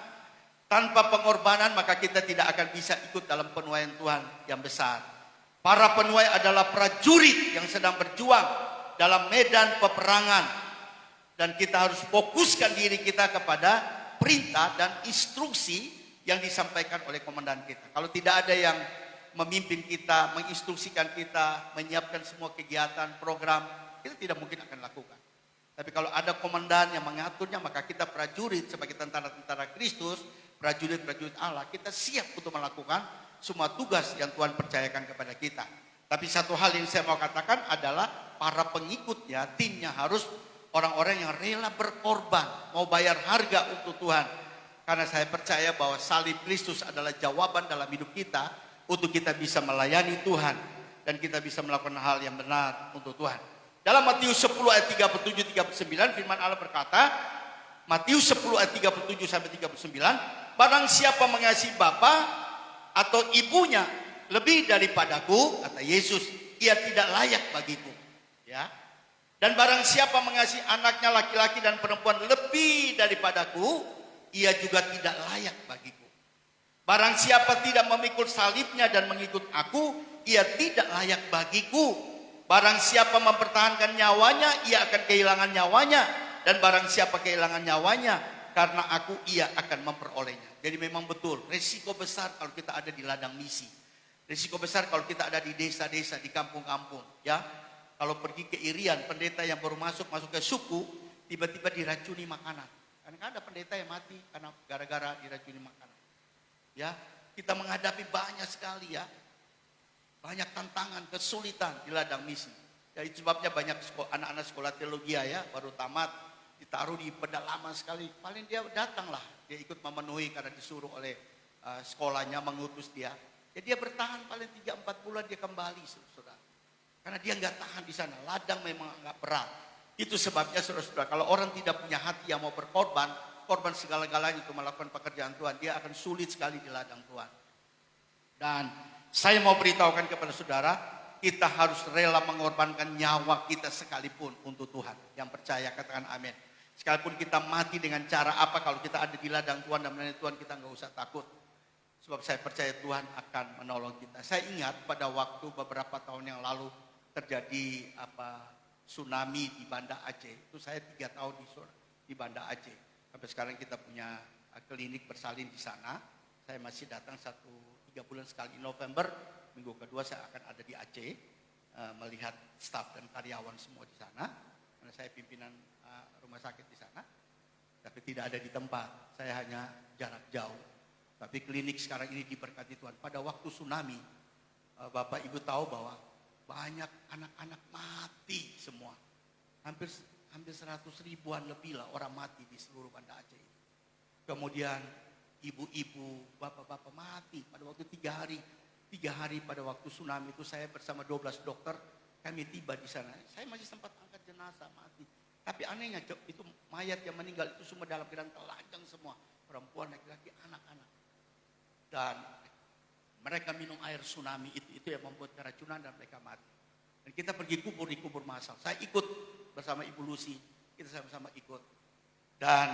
Tanpa pengorbanan maka kita tidak akan bisa ikut dalam penuaian Tuhan yang besar. Para penuai adalah prajurit yang sedang berjuang dalam medan peperangan. Dan kita harus fokuskan diri kita kepada perintah dan instruksi yang disampaikan oleh komandan kita. Kalau tidak ada yang memimpin kita, menginstruksikan kita, menyiapkan semua kegiatan, program, kita tidak mungkin akan lakukan. Tapi kalau ada komandan yang mengaturnya, maka kita prajurit sebagai tentara-tentara Kristus, prajurit-prajurit Allah, kita siap untuk melakukan semua tugas yang Tuhan percayakan kepada kita. Tapi satu hal yang saya mau katakan adalah para pengikutnya, timnya harus orang-orang yang rela berkorban, mau bayar harga untuk Tuhan. Karena saya percaya bahwa salib Kristus adalah jawaban dalam hidup kita untuk kita bisa melayani Tuhan dan kita bisa melakukan hal yang benar untuk Tuhan. Dalam Matius 10 ayat 37-39 firman Allah berkata, Matius 10 ayat 37 sampai 39, barang siapa mengasihi bapa atau ibunya lebih daripadaku, kata Yesus, ia tidak layak bagiku. Ya. Dan barang siapa mengasihi anaknya laki-laki dan perempuan lebih daripadaku, ia juga tidak layak bagiku. Barang siapa tidak memikul salibnya dan mengikut aku, ia tidak layak bagiku. Barang siapa mempertahankan nyawanya, ia akan kehilangan nyawanya. Dan barang siapa kehilangan nyawanya, karena aku, ia akan memperolehnya. Jadi memang betul, resiko besar kalau kita ada di ladang misi. Resiko besar kalau kita ada di desa-desa, di kampung-kampung. Ya, kalau pergi ke Irian, pendeta yang baru masuk ke suku, tiba-tiba diracuni makanan. Karena ada pendeta yang mati karena gara-gara diracuni makanan. Ya, kita menghadapi banyak sekali ya. Banyak tantangan, kesulitan di ladang misi. Ya, itu sebabnya banyak anak-anak sekolah teologi ya, baru tamat, ditaruh di pedalaman sekali. Paling dia datanglah, dia ikut memenuhi karena disuruh oleh sekolahnya mengutus dia. Ya dia bertahan paling 3-4 bulan dia kembali, saudara. Karena dia nggak tahan di sana, ladang memang nggak berat. Itu sebabnya saudara-saudara, kalau orang tidak punya hati yang mau berkorban, korban segala-galanya untuk melakukan pekerjaan Tuhan, dia akan sulit sekali di ladang Tuhan. Dan saya mau beritahukan kepada saudara, kita harus rela mengorbankan nyawa kita sekalipun untuk Tuhan. Yang percaya katakan amin. Sekalipun kita mati dengan cara apa, kalau kita ada di ladang Tuhan dan melayani Tuhan, kita nggak usah takut. Sebab saya percaya Tuhan akan menolong kita. Saya ingat pada waktu beberapa tahun yang lalu terjadi tsunami di Banda Aceh. Itu saya 3 tahun di Banda Aceh. Sampai sekarang kita punya klinik bersalin di sana. Saya masih datang 3 bulan sekali. November, minggu kedua saya akan ada di Aceh, melihat staf dan karyawan semua di sana. Karena saya pimpinan rumah sakit di sana, tapi tidak ada di tempat. Saya hanya jarak jauh. Tapi klinik sekarang ini diberkati Tuhan. Pada waktu tsunami, Bapak Ibu tahu bahwa banyak anak-anak mati semua. Hampir 100 ribuan lebih lah orang mati di seluruh Banda Aceh. Kemudian ibu-ibu, bapak-bapak mati pada waktu 3 hari. 3 hari pada waktu tsunami itu saya bersama 12 dokter, kami tiba di sana. Saya masih sempat angkat jenazah mati. Tapi anehnya itu mayat yang meninggal itu semua dalam keadaan telanjang semua. Perempuan, laki-laki, anak-anak. Dan mereka minum air tsunami itu yang membuat keracunan dan mereka mati. Dan kita pergi kubur di kubur masal. Saya ikut bersama Ibu Lucy, kita sama-sama ikut. Dan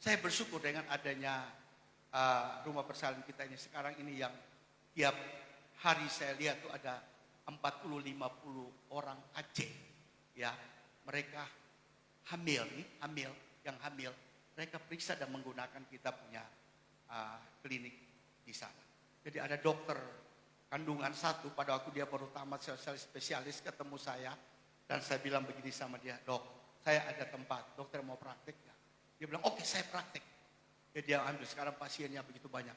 saya bersyukur dengan adanya rumah persalinan kita ini sekarang ini yang tiap hari saya lihat tuh ada 40-50 orang Aceh, ya mereka hamil, mereka periksa dan menggunakan kita punya klinik di sana. Jadi ada dokter kandungan satu pada waktu dia baru tamat spesialis ketemu saya dan saya bilang begini sama dia, dok, saya ada tempat, dokter mau praktek ya? Dia bilang, oke, saya praktek. Jadi dia ambil sekarang pasiennya begitu banyak.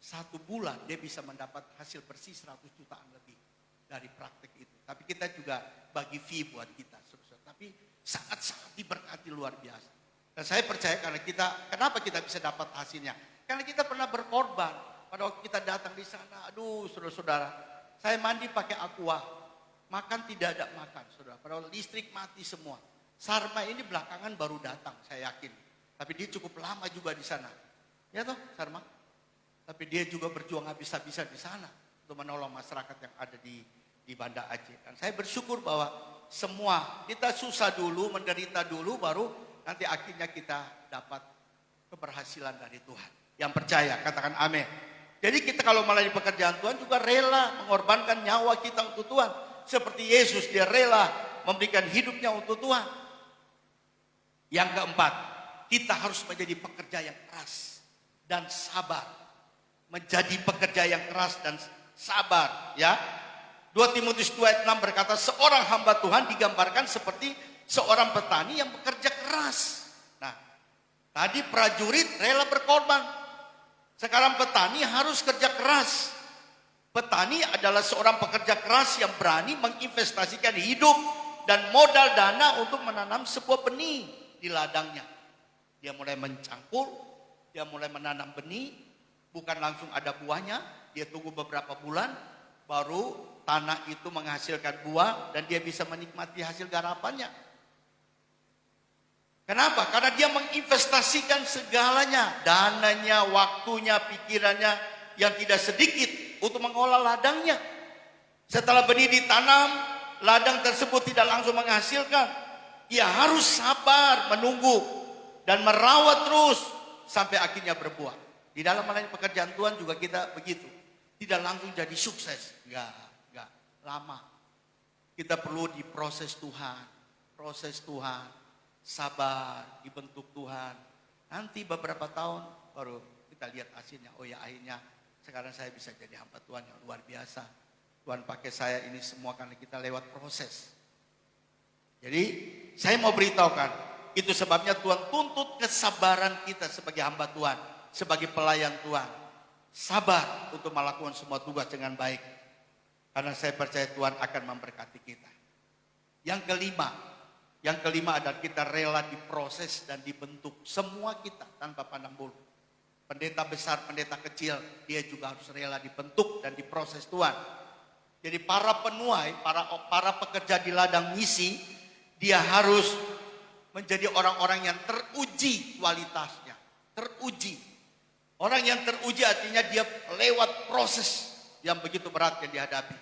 1 bulan dia bisa mendapat hasil bersih 100 jutaan lebih dari praktek itu. Tapi kita juga bagi fee buat kita. Tapi sangat-sangat diberkati luar biasa. Dan saya percaya kenapa kita bisa dapat hasilnya? Karena kita pernah berkorban. Pada waktu kita datang di sana, aduh saudara-saudara, saya mandi pakai aqua. Makan tidak ada makan, saudara. Pada waktu listrik mati semua. Sarma ini belakangan baru datang, saya yakin. Tapi dia cukup lama juga di sana. Ya toh, Sarma? Tapi dia juga berjuang habis-habisan di sana untuk menolong masyarakat yang ada di Banda Aceh. Dan saya bersyukur bahwa semua kita susah dulu, menderita dulu, baru nanti akhirnya kita dapat keberhasilan dari Tuhan. Yang percaya, katakan amin. Jadi kita kalau melayani pekerjaan Tuhan juga rela mengorbankan nyawa kita untuk Tuhan. Seperti Yesus, dia rela memberikan hidupnya untuk Tuhan. Yang keempat, kita harus menjadi pekerja yang keras dan sabar. Menjadi pekerja yang keras dan sabar, ya. 2 Timotius 2 ayat 6 berkata, seorang hamba Tuhan digambarkan seperti seorang petani yang bekerja keras. Nah, tadi prajurit rela berkorban. Sekarang petani harus kerja keras. Petani adalah seorang pekerja keras yang berani menginvestasikan hidup dan modal dana untuk menanam sebuah benih di ladangnya. Dia mulai mencangkul, dia mulai menanam benih, bukan langsung ada buahnya, dia tunggu beberapa bulan, baru tanah itu menghasilkan buah dan dia bisa menikmati hasil garapannya. Kenapa? Karena dia menginvestasikan segalanya, dananya, waktunya, pikirannya yang tidak sedikit untuk mengolah ladangnya. Setelah benih ditanam, ladang tersebut tidak langsung menghasilkan. Ia harus sabar menunggu dan merawat terus sampai akhirnya berbuah. Di dalam melayani pekerjaan Tuhan juga kita begitu. Tidak langsung jadi sukses. Enggak. Lama. Kita perlu diproses Tuhan. Proses Tuhan. Sabar, dibentuk Tuhan. Nanti beberapa tahun baru kita lihat hasilnya. Oh ya, akhirnya sekarang saya bisa jadi hamba Tuhan yang luar biasa. Tuhan pakai saya ini semua karena kita lewat proses. Jadi saya mau beritahukan, itu sebabnya Tuhan tuntut kesabaran kita sebagai hamba Tuhan, sebagai pelayan Tuhan. Sabar untuk melakukan semua tugas dengan baik. Karena saya percaya Tuhan akan memberkati kita. Yang kelima adalah kita rela diproses dan dibentuk. Semua kita tanpa pandang bulu. Pendeta besar, pendeta kecil, dia juga harus rela dibentuk dan diproses Tuhan. Jadi para penuai, para pekerja di ladang misi, dia harus menjadi orang-orang yang teruji kualitasnya. Teruji. Orang yang teruji artinya dia lewat proses yang begitu berat yang dihadapi.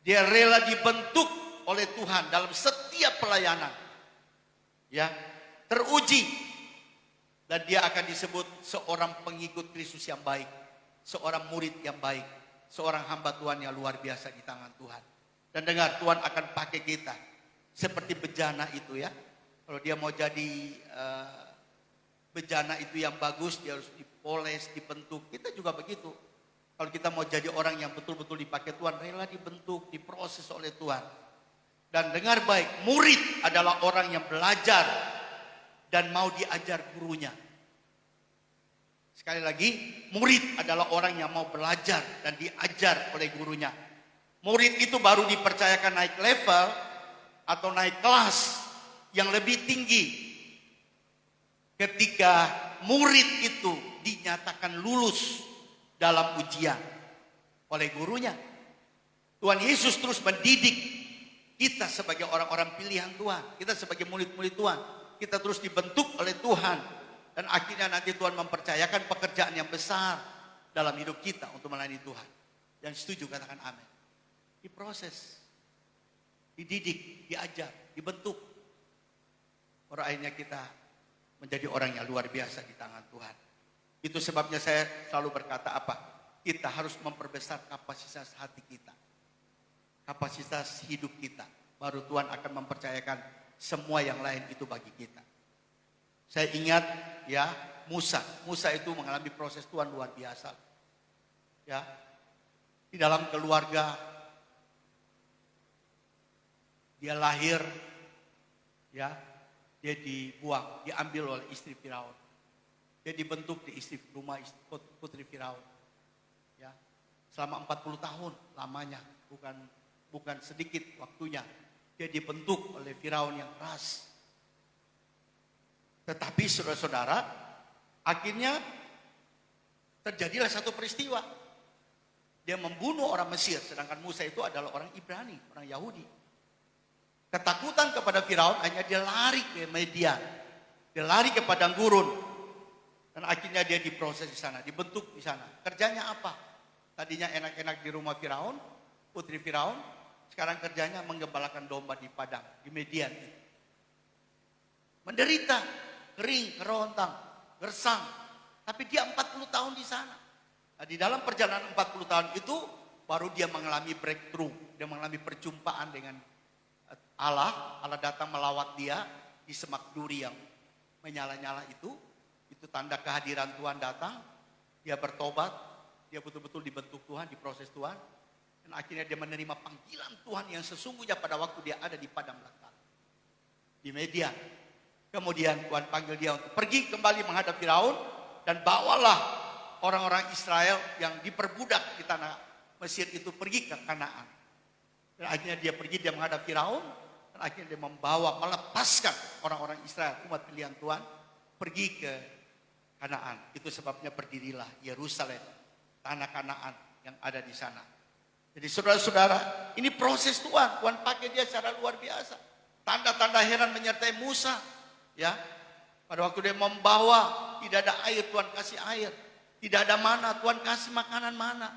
Dia rela dibentuk oleh Tuhan dalam setiap pelayanan. Ya, teruji. Dan dia akan disebut seorang pengikut Kristus yang baik. Seorang murid yang baik. Seorang hamba Tuhan yang luar biasa di tangan Tuhan. Dan dengar, Tuhan akan pakai kita. Seperti bejana itu ya. Kalau dia mau jadi bejana itu yang bagus, dia harus dipoles, dibentuk. Kita juga begitu. Kalau kita mau jadi orang yang betul-betul dipakai Tuhan, rela dibentuk, diproses oleh Tuhan. Dan dengar baik, murid adalah orang yang belajar dan mau diajar gurunya. Sekali lagi, murid adalah orang yang mau belajar dan diajar oleh gurunya. Murid itu baru dipercayakan naik level atau naik kelas yang lebih tinggi ketika murid itu dinyatakan lulus dalam ujian oleh gurunya. Tuhan Yesus terus mendidik kita sebagai orang-orang pilihan Tuhan. Kita sebagai murid-murid Tuhan. Kita terus dibentuk oleh Tuhan. Dan akhirnya nanti Tuhan mempercayakan pekerjaan yang besar dalam hidup kita untuk melayani Tuhan. Yang setuju katakan amin. Diproses, dididik, diajar, dibentuk. Orang akhirnya kita menjadi orang yang luar biasa di tangan Tuhan. Itu sebabnya saya selalu berkata apa? Kita harus memperbesar kapasitas hati kita. Kapasitas hidup kita. Baru Tuhan akan mempercayakan semua yang lain itu bagi kita. Saya ingat ya Musa itu mengalami proses Tuhan luar biasa. Ya. Di dalam keluarga dia lahir ya, dia dibuang, diambil oleh istri Firaun. Dia dibentuk di rumah putri Firaun. Ya. Selama 40 tahun lamanya, bukan sedikit waktunya. Dia dibentuk oleh Firaun yang keras. Tetapi saudara-saudara, akhirnya terjadilah satu peristiwa. Dia membunuh orang Mesir, sedangkan Musa itu adalah orang Ibrani, orang Yahudi. Ketakutan kepada Firaun, akhirnya dia lari ke Midian. Dia lari ke padang gurun. Dan akhirnya dia diproses di sana, dibentuk di sana. Kerjanya apa? Tadinya enak-enak di rumah Firaun, putri Firaun. Sekarang kerjanya menggembalakan domba di padang, di Midian. Menderita. Kering, kerontang, gersang. Tapi dia 40 tahun di sana. Nah, di dalam perjalanan 40 tahun itu baru dia mengalami breakthrough. Dia mengalami perjumpaan dengan Allah. Allah datang melawat dia di semak duri yang menyala-nyala itu. Itu tanda kehadiran Tuhan datang. Dia bertobat. Dia betul-betul dibentuk Tuhan, diproses Tuhan. Dan akhirnya dia menerima panggilan Tuhan yang sesungguhnya pada waktu dia ada di padang belantara. Di Midian. Kemudian Tuhan panggil dia untuk pergi kembali menghadap Firaun. Dan bawalah orang-orang Israel yang diperbudak di tanah Mesir itu pergi ke Kanaan. Dan akhirnya dia pergi, dia menghadap Firaun. Dan akhirnya dia melepaskan orang-orang Israel, umat pilihan Tuhan. Pergi ke Kanaan. Itu sebabnya berdirilah Yerusalem, tanah Kanaan yang ada di sana. Jadi saudara-saudara, ini proses Tuhan. Tuhan pakai dia secara luar biasa. Tanda-tanda heran menyertai Musa. Ya, pada waktu dia membawa tidak ada air, Tuhan kasih air. Tidak ada mana, Tuhan kasih makanan mana.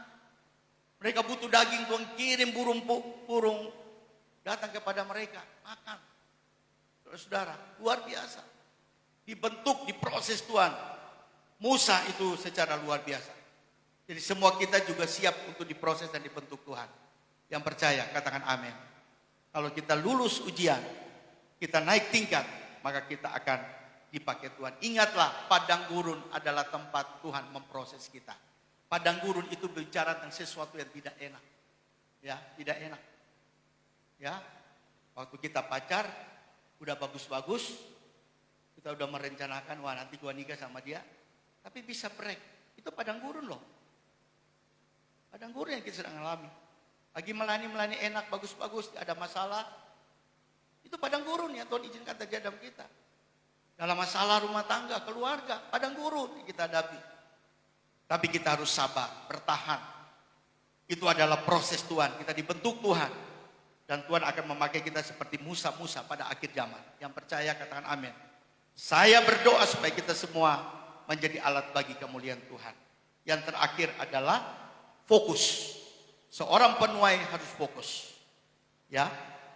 Mereka butuh daging, Tuhan kirim burung datang kepada mereka makan. Saudara, luar biasa. Dibentuk, diproses Tuhan. Musa itu secara luar biasa. Jadi semua kita juga siap untuk diproses dan dibentuk Tuhan. Yang percaya, katakan amin. Kalau kita lulus ujian, kita naik tingkat, maka kita akan dipakai Tuhan. Ingatlah, padang gurun adalah tempat Tuhan memproses kita. Padang gurun itu bicara tentang sesuatu yang tidak enak. Ya, tidak enak. Ya, waktu kita pacar, udah bagus-bagus, kita udah merencanakan, wah nanti gua nikah sama dia, tapi bisa break. Itu padang gurun loh. Padang gurun yang kita sedang alami. Lagi melani enak, bagus-bagus, ada masalah. Itu padang gurun yang Tuhan izinkan terjadi dalam kita. Dalam masalah rumah tangga, keluarga, padang gurun yang kita hadapi. Tapi kita harus sabar, bertahan. Itu adalah proses Tuhan, kita dibentuk Tuhan. Dan Tuhan akan memakai kita seperti Musa pada akhir zaman. Yang percaya katakan amin. Saya berdoa supaya kita semua menjadi alat bagi kemuliaan Tuhan. Yang terakhir adalah fokus. Seorang penuai harus fokus. Ya,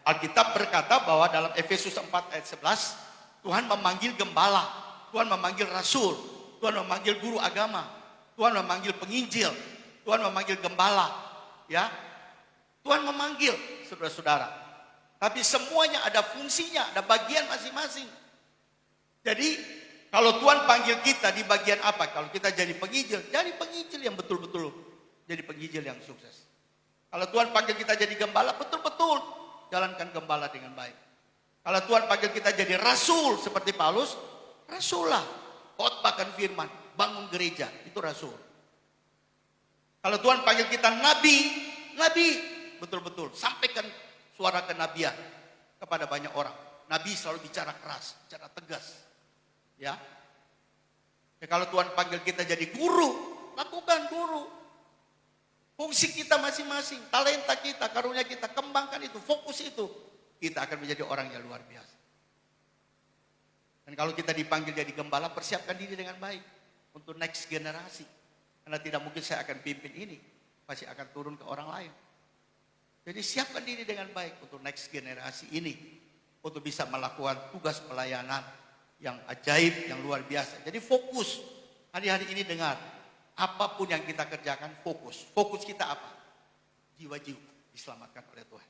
Alkitab berkata bahwa dalam Efesus 4 ayat 11, Tuhan memanggil gembala, Tuhan memanggil rasul, Tuhan memanggil guru agama, Tuhan memanggil penginjil, Tuhan memanggil gembala, ya. Tuhan memanggil saudara-saudara. Tapi semuanya ada fungsinya, ada bagian masing-masing. Jadi Kalau Tuhan panggil kita di bagian apa? Kalau kita jadi penginjil yang betul-betul jadi penginjil yang sukses. Kalau Tuhan panggil kita jadi gembala, betul-betul jalankan gembala dengan baik. Kalau Tuhan panggil kita jadi rasul seperti Paulus, rasullah. Khotbahkan firman, bangun gereja, itu rasul. Kalau Tuhan panggil kita nabi, betul-betul sampaikan suara kenabian kepada banyak orang. Nabi selalu bicara keras, bicara tegas. Ya. Kalau Tuhan panggil kita jadi guru, lakukan guru. Fungsi kita masing-masing, talenta kita, karunia kita, kembangkan itu, fokus itu. Kita akan menjadi orang yang luar biasa. Dan kalau kita dipanggil jadi gembala, persiapkan diri dengan baik untuk next generasi. Karena tidak mungkin saya akan pimpin ini, pasti akan turun ke orang lain. Jadi siapkan diri dengan baik untuk next generasi ini, untuk bisa melakukan tugas pelayanan yang ajaib, yang luar biasa. Jadi fokus, hari-hari ini dengar, apapun yang kita kerjakan fokus. Fokus kita apa? Jiwa-jiwa diselamatkan oleh Tuhan.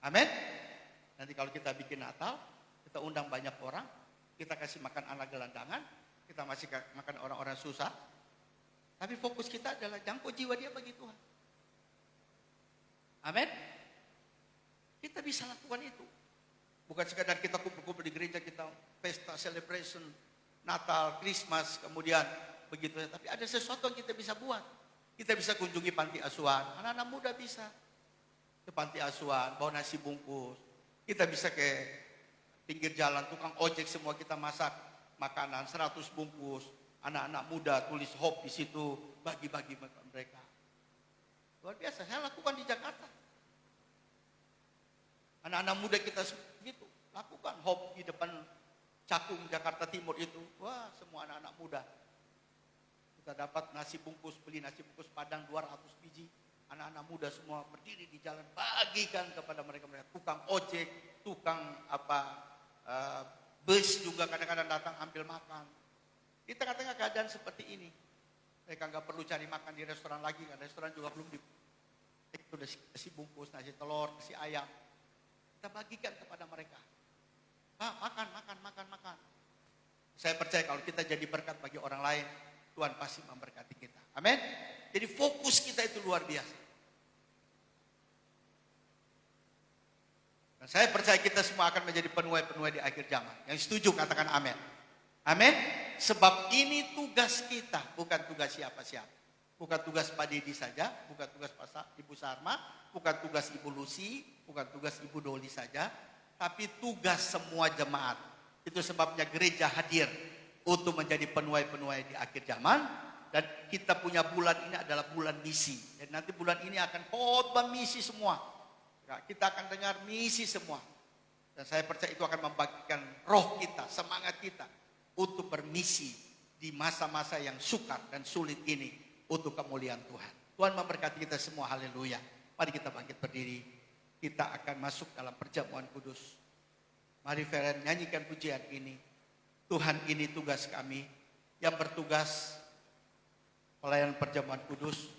Amin. Nanti kalau kita bikin Natal, kita undang banyak orang, kita kasih makan anak gelandangan, kita masih makan orang-orang susah. Tapi fokus kita adalah jangkau jiwa dia bagi Tuhan. Amin. Kita bisa lakukan itu. Bukan sekadar kita kumpul-kumpul di gereja, kita pesta, celebration, Natal, Christmas, kemudian begitu. Tapi ada sesuatu yang kita bisa buat. Kita bisa kunjungi panti asuhan. Anak-anak muda bisa ke panti asuhan, bawa nasi bungkus. Kita bisa ke pinggir jalan, tukang ojek semua kita masak makanan 100 bungkus. Anak-anak muda tulis hope di situ, bagi-bagi mereka. Luar biasa, saya lakukan di Jakarta. Anak-anak muda kita gitu, lakukan hope di depan Cakung Jakarta Timur itu. Wah, semua anak-anak muda. Kita dapat nasi bungkus, beli nasi bungkus Padang 200 biji. Anak-anak muda semua berdiri di jalan, bagikan kepada mereka. Tukang ojek, tukang bus juga kadang-kadang datang ambil makan. Di tengah-tengah keadaan seperti ini, mereka nggak perlu cari makan di restoran lagi, kan restoran juga belum itu nasi bungkus, nasi telur, nasi ayam. Kita bagikan kepada mereka. Makan. Saya percaya kalau kita jadi berkat bagi orang lain, Tuhan pasti memberkati kita. Amin. Jadi fokus kita itu luar biasa. Dan saya percaya kita semua akan menjadi penuai-penuai di akhir zaman. Yang setuju katakan amin. Amin. Sebab ini tugas kita, bukan tugas siapa-siapa. Bukan tugas Pak Didi saja, bukan tugas Ibu Sarma, bukan tugas Ibu Lucy, bukan tugas Ibu Doli saja, tapi tugas semua jemaat. Itu sebabnya gereja hadir untuk menjadi penuai-penuai di akhir zaman. Dan kita punya bulan ini adalah bulan misi. Dan nanti bulan ini akan khotbah misi semua. Kita akan dengar misi semua. Dan saya percaya itu akan membagikan roh kita, semangat kita untuk bermisi di masa-masa yang sukar dan sulit ini untuk kemuliaan Tuhan. Tuhan memberkati kita semua, haleluya. Mari kita bangkit berdiri. Kita akan masuk dalam perjamuan kudus. Mari Feren nyanyikan pujian ini. Tuhan, ini tugas kami yang bertugas pelayanan perjamuan kudus.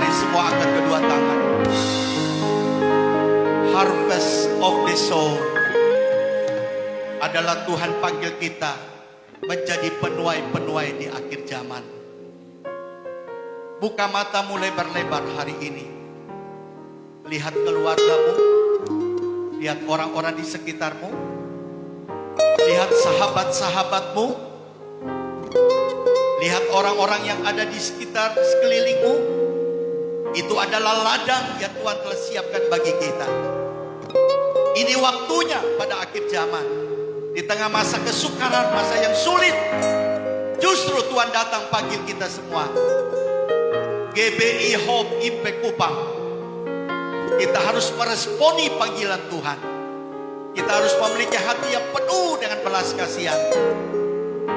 Mari semua angkat kedua tangan. Harvest of the soul adalah Tuhan panggil kita menjadi penuai-penuai di akhir zaman. Buka matamu lebar-lebar hari ini. Lihat keluargamu, lihat orang-orang di sekitarmu, lihat sahabat-sahabatmu, lihat orang-orang yang ada di sekitar sekelilingmu. Itu adalah ladang yang Tuhan telah siapkan bagi kita. Ini waktunya pada akhir zaman. Di tengah masa kesukaran, masa yang sulit, justru Tuhan datang panggil kita semua. GBI Hope Impact Kupang, kita harus meresponi panggilan Tuhan. Kita harus memiliki hati yang penuh dengan belas kasihan.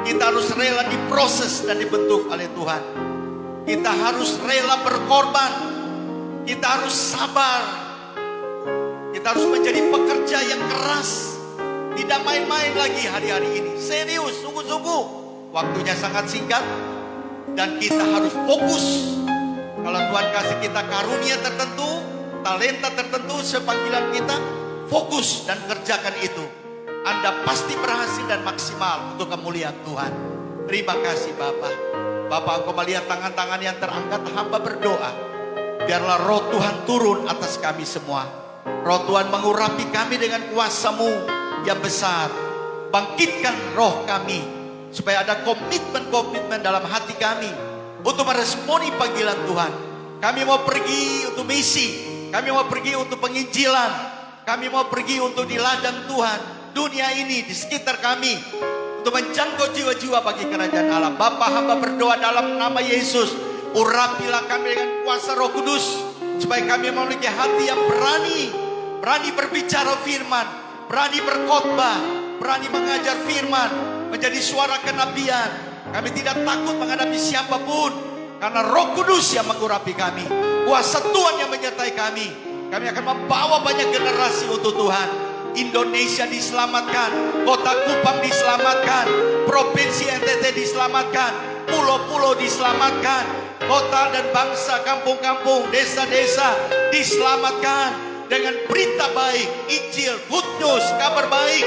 Kita harus rela diproses dan dibentuk oleh Tuhan. Kita harus rela berkorban. Kita harus sabar. Kita harus menjadi pekerja yang keras. Tidak main-main lagi hari-hari ini. Serius, sungguh-sungguh. Waktunya sangat singkat. Dan kita harus fokus. Kalau Tuhan kasih kita karunia tertentu, talenta tertentu, sepanggilan kita, fokus dan kerjakan itu. Anda pasti berhasil dan maksimal untuk kemuliaan Tuhan. Terima kasih Bapak. Bapak, Engkau melihat tangan-tangan yang terangkat, hamba berdoa. Biarlah roh Tuhan turun atas kami semua. Roh Tuhan mengurapi kami dengan kuasa-Mu yang besar. Bangkitkan roh kami, supaya ada komitmen-komitmen dalam hati kami untuk meresponi panggilan Tuhan. Kami mau pergi untuk misi. Kami mau pergi untuk penginjilan. Kami mau pergi untuk di ladang Tuhan. Dunia ini, di sekitar kami. Untuk menjangkau jiwa-jiwa bagi kerajaan Allah. Bapa, hamba berdoa dalam nama Yesus. Urapilah kami dengan kuasa Roh Kudus. Supaya kami memiliki hati yang berani. Berani berbicara firman. Berani berkhotbah. Berani mengajar firman. Menjadi suara kenabian. Kami tidak takut menghadapi siapapun. Karena Roh Kudus yang mengurapi kami. Kuasa Tuhan yang menyertai kami. Kami akan membawa banyak generasi untuk Tuhan. Indonesia diselamatkan, kota Kupang diselamatkan, provinsi NTT diselamatkan, pulau-pulau diselamatkan, kota dan bangsa, kampung-kampung, desa-desa diselamatkan dengan berita baik, Injil, good news, kabar baik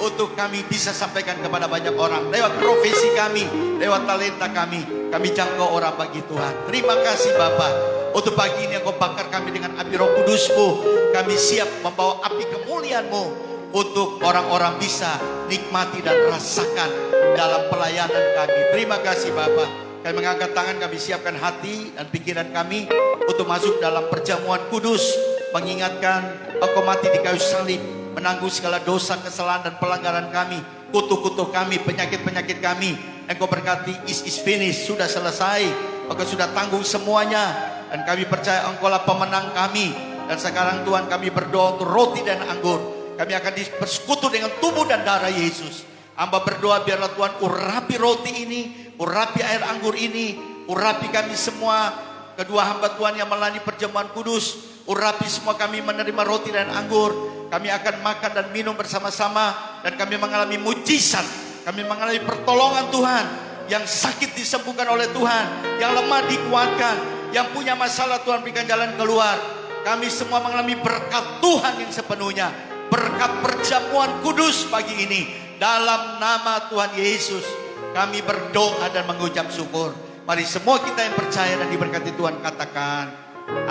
untuk kami bisa sampaikan kepada banyak orang lewat profesi kami, lewat talenta kami jangkau orang bagi Tuhan. Terima kasih Bapak. Untuk pagi ini Engkau bakar kami dengan api Roh Kudus-Mu. Kami siap membawa api kemuliaan-Mu untuk orang-orang bisa nikmati dan rasakan dalam pelayanan kami. Terima kasih Bapak. Kami mengangkat tangan, kami siapkan hati dan pikiran kami untuk masuk dalam perjamuan kudus. Mengingatkan Engkau mati di kayu salib, menanggung segala dosa, kesalahan dan pelanggaran kami, kutuk-kutuk kami, penyakit-penyakit kami. Engkau berkati, is finished, sudah selesai. Engkau sudah tanggung semuanya. Dan kami percaya Engkau-lah pemenang kami. Dan sekarang Tuhan, kami berdoa untuk roti dan anggur. Kami akan bersekutu dengan tubuh dan darah Yesus. Hamba berdoa biarlah Tuhan urapi roti ini, urapi air anggur ini, urapi kami semua. Kedua hamba Tuhan yang melayani perjamuan kudus, urapi semua kami menerima roti dan anggur. Kami akan makan dan minum bersama-sama. Dan kami mengalami mujizat. Kami mengalami pertolongan Tuhan. Yang sakit disembuhkan oleh Tuhan. Yang lemah dikuatkan. Yang punya masalah Tuhan berikan jalan keluar. Kami semua mengalami berkat Tuhan yang sepenuhnya. Berkat perjamuan kudus pagi ini. Dalam nama Tuhan Yesus kami berdoa dan mengucap syukur. Mari semua kita yang percaya dan diberkati Tuhan katakan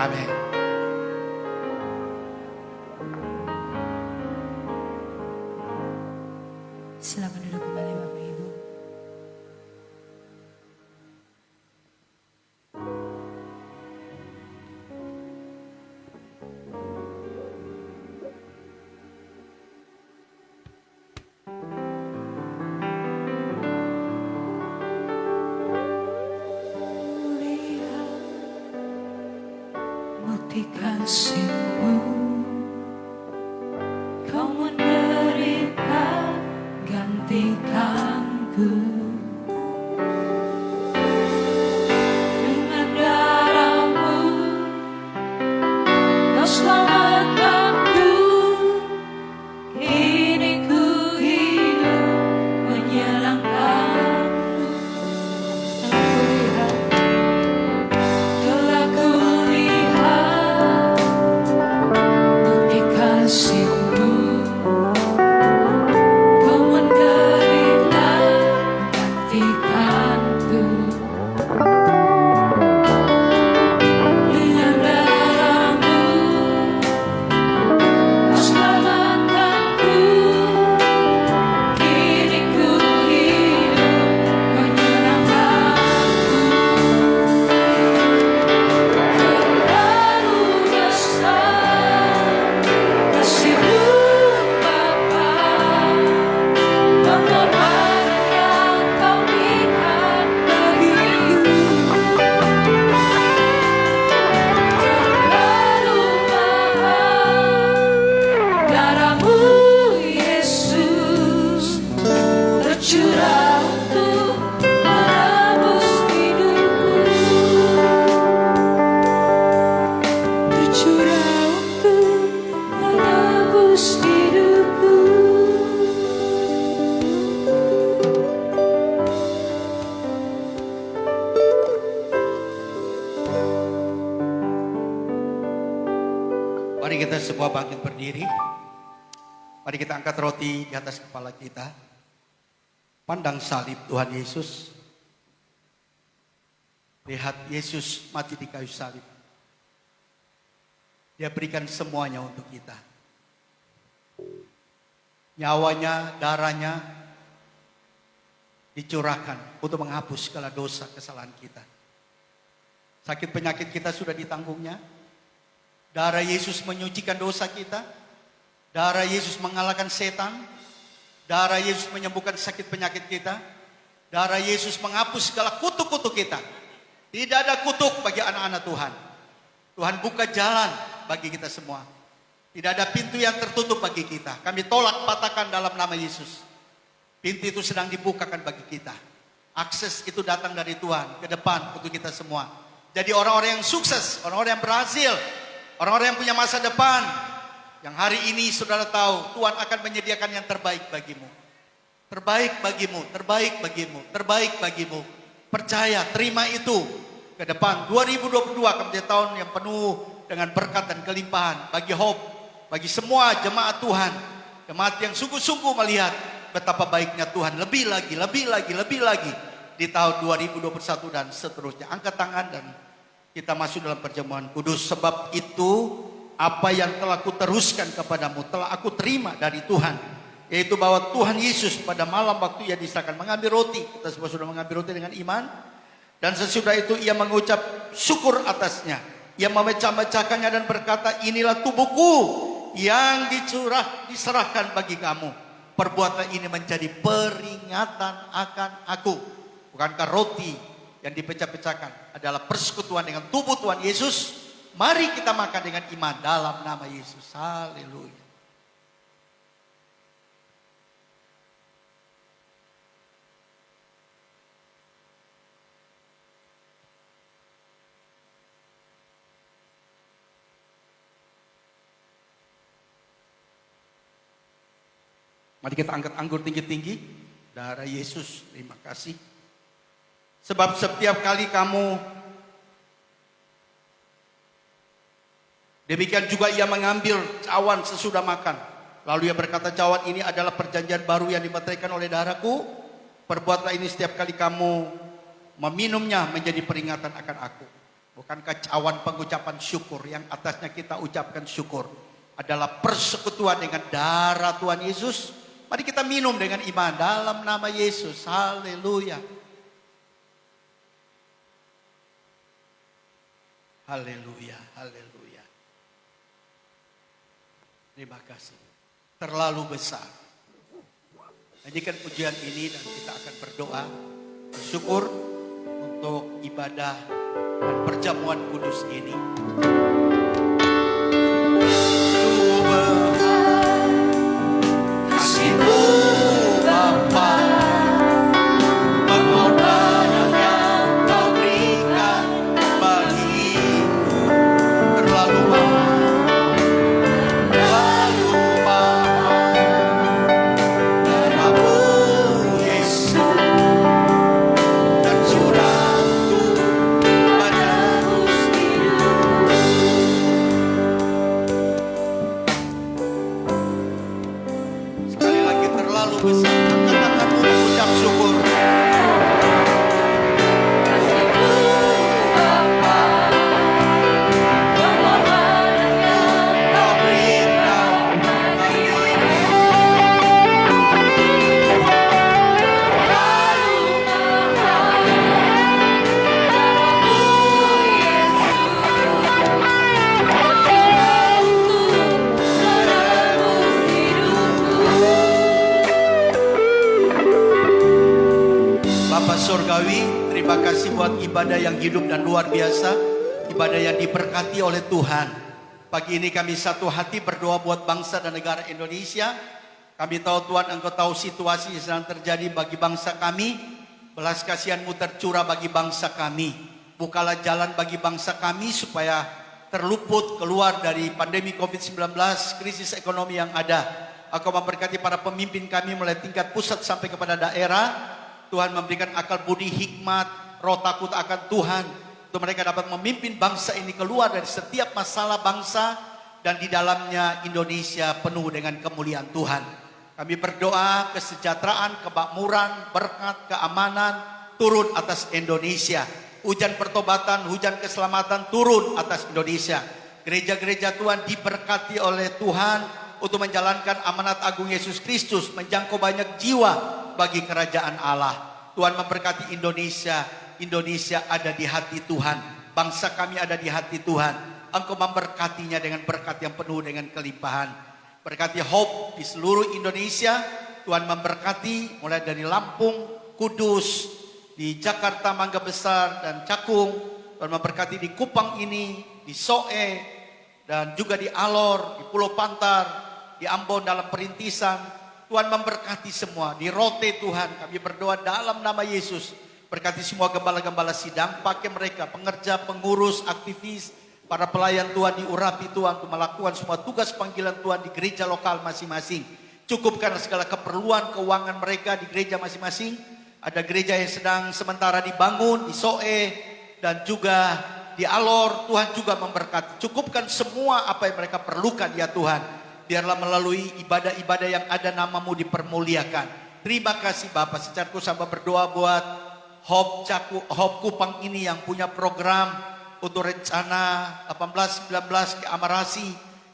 amin. Silakan duduk kembali Bapak Ibu. Murti kasih-Mu, Kau menderita gantikanku. Dengan darah-Mu Kau selamatkanku. Kini ku hidup menyerangkanmu. Telah ku lihat Mari kita semua bangkit berdiri. Mari kita angkat roti di atas kepala kita. Pandang salib Tuhan Yesus. Lihat Yesus mati di kayu salib. Dia berikan semuanya untuk kita. Nyawanya, darahnya dicurahkan untuk menghapus segala dosa kesalahan kita. Sakit penyakit kita sudah ditanggungnya. Darah Yesus menyucikan dosa kita. Darah Yesus mengalahkan setan. Darah Yesus menyembuhkan sakit penyakit kita. Darah Yesus menghapus segala kutuk-kutuk kita. Tidak ada kutuk bagi anak-anak Tuhan. Tuhan buka jalan bagi kita semua. Tidak ada pintu yang tertutup bagi kita. Kami tolak, patahkan dalam nama Yesus. Pintu itu sedang dibukakan bagi kita. Akses itu datang dari Tuhan ke depan untuk kita semua. Jadi orang-orang yang sukses, orang-orang yang berhasil, orang-orang yang punya masa depan, yang hari ini saudara tahu Tuhan akan menyediakan yang terbaik bagimu. Terbaik bagimu, terbaik bagimu, terbaik bagimu. Percaya, terima itu. Ke depan 2022 akan menjadi tahun yang penuh dengan berkat dan kelimpahan bagi Hope, bagi semua jemaat Tuhan. Jemaat yang sungguh-sungguh melihat betapa baiknya Tuhan. Lebih lagi, lebih lagi, lebih lagi di tahun 2021 dan seterusnya. Angkat tangan dan kita masuk dalam perjamuan kudus. Sebab itu apa yang telah kuteruskan kepadamu telah aku terima dari Tuhan. Yaitu bahwa Tuhan Yesus pada malam waktu ia diserahkan mengambil roti. Kita semua sudah mengambil roti dengan iman. Dan sesudah itu ia mengucap syukur atasnya. Ia memecah-mecahkannya dan berkata, inilah tubuhku yang diserahkan bagi kamu. Perbuatan ini menjadi peringatan akan aku. Bukankah roti yang dipecah-pecahkan adalah persekutuan dengan tubuh Tuhan Yesus? Mari kita makan dengan iman dalam nama Yesus. Haleluya. Mari kita angkat anggur tinggi-tinggi. Darah Yesus, terima kasih. Sebab setiap kali kamu, demikian juga ia mengambil cawan sesudah makan. Lalu ia berkata, cawan ini adalah perjanjian baru yang dimeteraikan oleh darahku. Perbuatlah ini setiap kali kamu meminumnya menjadi peringatan akan aku. Bukankah cawan pengucapan syukur yang atasnya kita ucapkan syukur adalah persekutuan dengan darah Tuhan Yesus? Mari kita minum dengan iman dalam nama Yesus. Haleluya. Haleluya, haleluya. Terima kasih. Terlalu besar. Nyanyikan pujian ini dan kita akan berdoa. Bersyukur untuk ibadah dan perjamuan kudus ini. Terima kasih buat ibadah yang hidup dan luar biasa. Ibadah yang diberkati oleh Tuhan. Pagi ini kami satu hati berdoa buat bangsa dan negara Indonesia. Kami tahu Tuhan, Engkau tahu situasi yang sedang terjadi bagi bangsa kami. Belas kasihan-Mu tercurah bagi bangsa kami. Bukalah jalan bagi bangsa kami supaya terluput keluar dari pandemi COVID-19, krisis ekonomi yang ada. Engkau memberkati para pemimpin kami mulai tingkat pusat sampai kepada daerah. Tuhan memberikan akal budi, hikmat, roh takut akan Tuhan. Untuk mereka dapat memimpin bangsa ini keluar dari setiap masalah bangsa. dan di dalamnya Indonesia penuh dengan kemuliaan Tuhan. Kami berdoa kesejahteraan, kemakmuran, berkat, keamanan turun atas Indonesia. Hujan pertobatan, hujan keselamatan turun atas Indonesia. Gereja-gereja Tuhan diberkati oleh Tuhan untuk menjalankan amanat agung Yesus Kristus, menjangkau banyak jiwa bagi kerajaan Allah. Tuhan memberkati Indonesia. Indonesia ada di hati Tuhan. Bangsa kami ada di hati Tuhan. Engkau memberkatinya dengan berkat yang penuh dengan kelimpahan. Berkati Hope di seluruh Indonesia. Tuhan memberkati mulai dari Lampung, Kudus, di Jakarta, Mangga Besar, dan Cakung. Tuhan memberkati di Kupang ini, di Soe, dan juga di Alor, di Pulau Pantar, di Ambon dalam perintisan. Tuhan memberkati semua. Di Rote Tuhan kami berdoa dalam nama Yesus. Berkati semua gembala-gembala sidang, pakai mereka, pengerja, pengurus, aktivis, para pelayan Tuhan diurapi Tuhan untuk melakukan semua tugas panggilan Tuhan di gereja lokal masing-masing. Cukupkan segala keperluan keuangan mereka di gereja masing-masing. Ada gereja yang sedang sementara dibangun di Soe dan juga di Alor. Tuhan juga memberkati. Cukupkan semua apa yang mereka perlukan ya Tuhan. Biarlah melalui ibadah-ibadah yang ada namamu dipermuliakan. Terima kasih Bapak. Secara khusus hamba berdoa buat Hope Kupang ini yang punya program untuk rencana 18-19 ke Amarasi,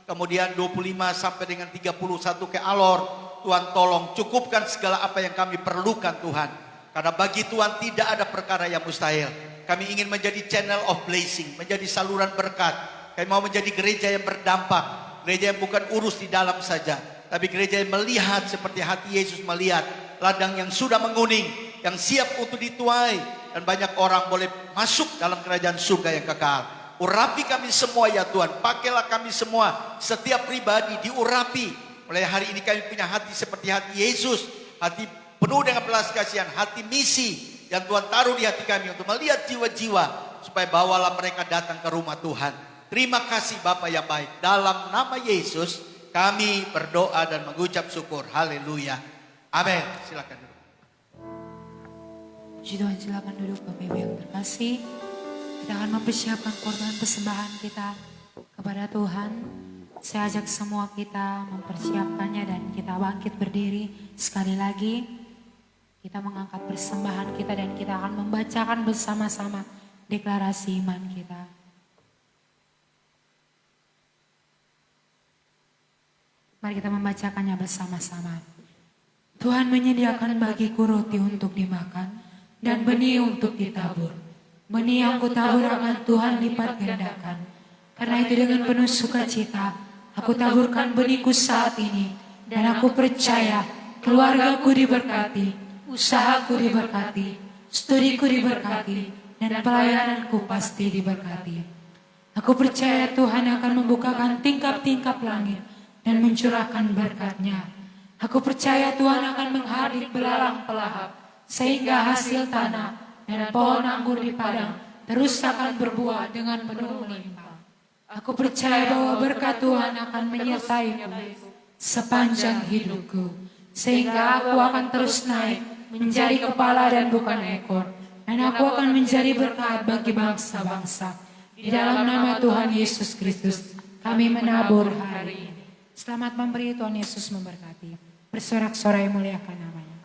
kemudian 25 sampai dengan 31 ke Alor. Tuhan tolong cukupkan segala apa yang kami perlukan Tuhan. Karena bagi Tuhan tidak ada perkara yang mustahil. Kami ingin menjadi channel of blessing, menjadi saluran berkat. Kami mau menjadi gereja yang berdampak, gereja yang bukan urus di dalam saja, tapi gereja yang melihat seperti hati Yesus melihat, ladang yang sudah menguning, yang siap untuk dituai. Dan banyak orang boleh masuk dalam kerajaan surga yang kekal. Urapi kami semua ya Tuhan. Pakailah kami semua. Setiap pribadi diurapi. Mulai hari ini kami punya hati seperti hati Yesus. Hati penuh dengan belas kasihan. Hati misi yang Tuhan taruh di hati kami untuk melihat jiwa-jiwa. Supaya bawalah mereka datang ke rumah Tuhan. Terima kasih Bapa yang baik. Dalam nama Yesus kami berdoa dan mengucap syukur. Haleluya. Amin. Silakan. Puji Tuhan, silakan duduk Bapak Ibu yang terkasih. Kita akan mempersiapkan korban persembahan kita kepada Tuhan. Saya ajak semua kita mempersiapkannya dan kita bangkit berdiri sekali lagi. Kita mengangkat persembahan kita dan kita akan membacakan bersama-sama deklarasi iman kita. Mari kita membacakannya bersama-sama. Tuhan menyediakan bagiku roti untuk dimakan dan benih untuk ditabur. Benih yang kutabur akan Tuhan lipat gandakan. Karena itu dengan penuh sukacita, aku taburkan benihku saat ini. Dan aku percaya keluargaku diberkati, usahaku diberkati, studiku diberkati, dan pelayananku pasti diberkati. Aku percaya Tuhan akan membukakan tingkap-tingkap langit dan mencurahkan berkat-Nya. Aku percaya Tuhan akan menghadik belalang pelahap, sehingga hasil tanah dan pohon anggur di padang terus akan berbuah dengan penuh melimpah. Aku percaya bahwa berkat Tuhan akan menyertaiku sepanjang hidupku, sehingga aku akan terus naik menjadi kepala dan bukan ekor, dan aku akan menjadi berkat bagi bangsa-bangsa. Di dalam nama Tuhan Yesus Kristus kami menabur hari ini. Selamat memberi, Tuhan Yesus memberkati. Bersorak-sorai muliakan namanya.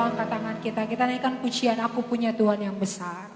bawah angkat tangan kita. Kita naikkan pujian Aku Punya Tuhan Yang Besar.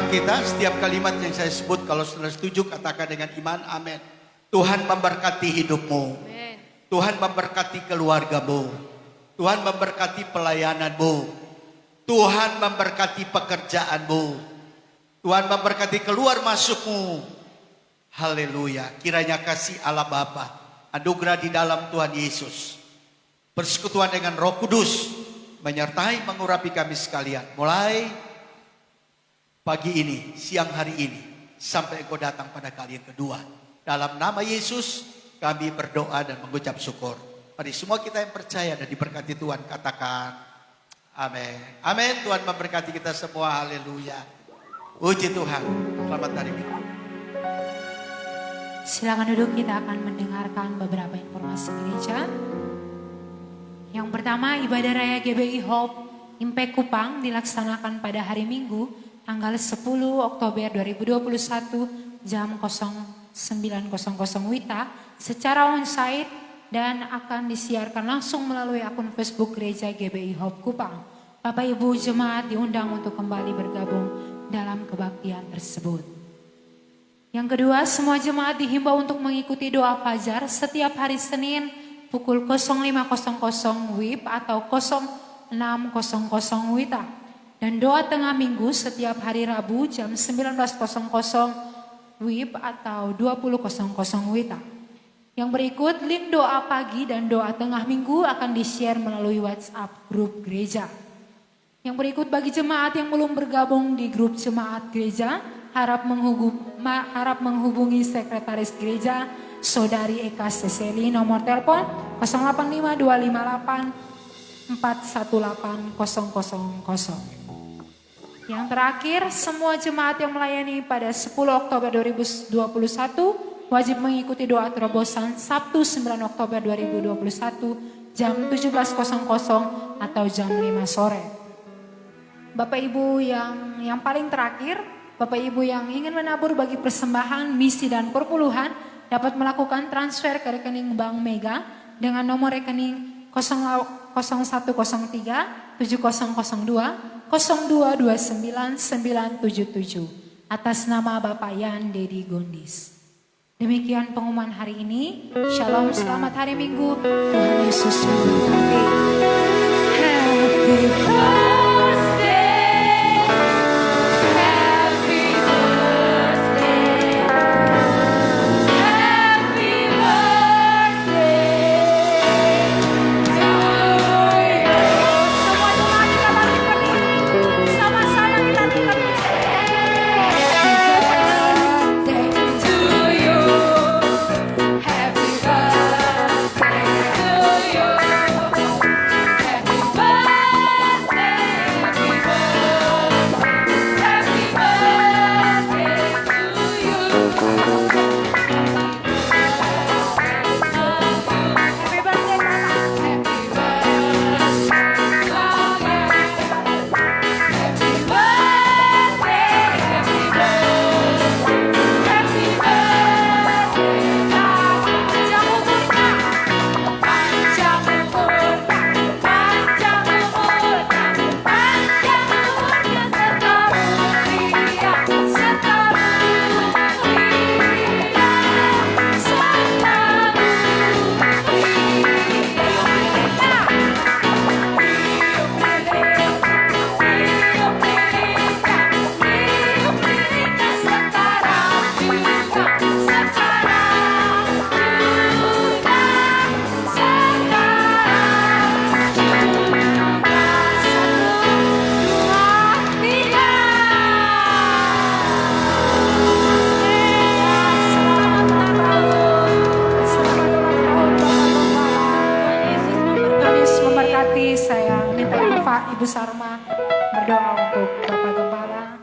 Kita setiap kalimat yang saya sebut, kalau saudara setuju katakan dengan iman, amin. Tuhan memberkati hidupmu, Tuhan memberkati keluargamu, Tuhan memberkati pelayananmu, Tuhan memberkati pekerjaanmu, Tuhan memberkati keluar masukmu. Haleluya. Kiranya kasih Allah Bapa, anugerah di dalam Tuhan Yesus, persekutuan dengan Roh Kudus menyertai mengurapi kami sekalian, mulai pagi ini, siang hari ini, sampai Engkau datang pada kali yang kedua. Dalam nama Yesus kami berdoa dan mengucap syukur. Mari semua kita yang percaya dan diberkati Tuhan katakan amin. Amin. Tuhan memberkati kita semua. Haleluya. Puji Tuhan. Selamat hari Minggu. Silakan duduk, kita akan mendengarkan beberapa informasi gereja. Yang pertama, ibadah raya GBI Hope Impact Kupang dilaksanakan pada hari Minggu tanggal 10 Oktober 2021 jam 09.00 WITA secara onsite dan akan disiarkan langsung melalui akun Facebook Gereja GBI Hope Kupang. Bapak Ibu jemaat diundang untuk kembali bergabung dalam kebaktian tersebut. Yang kedua, semua jemaat dihimbau untuk mengikuti doa fajar setiap hari Senin pukul 05.00 WIB atau 06.00 WITA. Dan doa tengah minggu setiap hari Rabu jam 19.00 WIB atau 20.00 WITA. Yang berikut link doa pagi dan doa tengah minggu akan di-share melalui WhatsApp grup gereja. Yang berikut bagi jemaat yang belum bergabung di grup jemaat gereja, harap menghubungi sekretaris gereja Saudari Eka Seseli, nomor telepon 085258 418000. Yang terakhir, semua jemaat yang melayani pada 10 Oktober 2021 wajib mengikuti doa terobosan Sabtu 9 Oktober 2021 jam 17.00 atau jam 5 sore. Bapak Ibu yang paling terakhir, Bapak Ibu yang ingin menabur bagi persembahan, misi dan perpuluhan dapat melakukan transfer ke rekening Bank Mega dengan nomor rekening 0103 7002 0229977 atas nama Bapak Yan Dedi Gondis. Demikian pengumuman hari ini. Shalom, selamat hari Minggu. Tuhan Yesus memberkati. Happy birthday, happy birthday, happy birthday to you. Semua jemaat kita balik berdiri. Sama saya kita tingkat. Happy birthday to you. Happy birthday to you. Bapak Ibu Sarma berdoa untuk Bapak Gembala.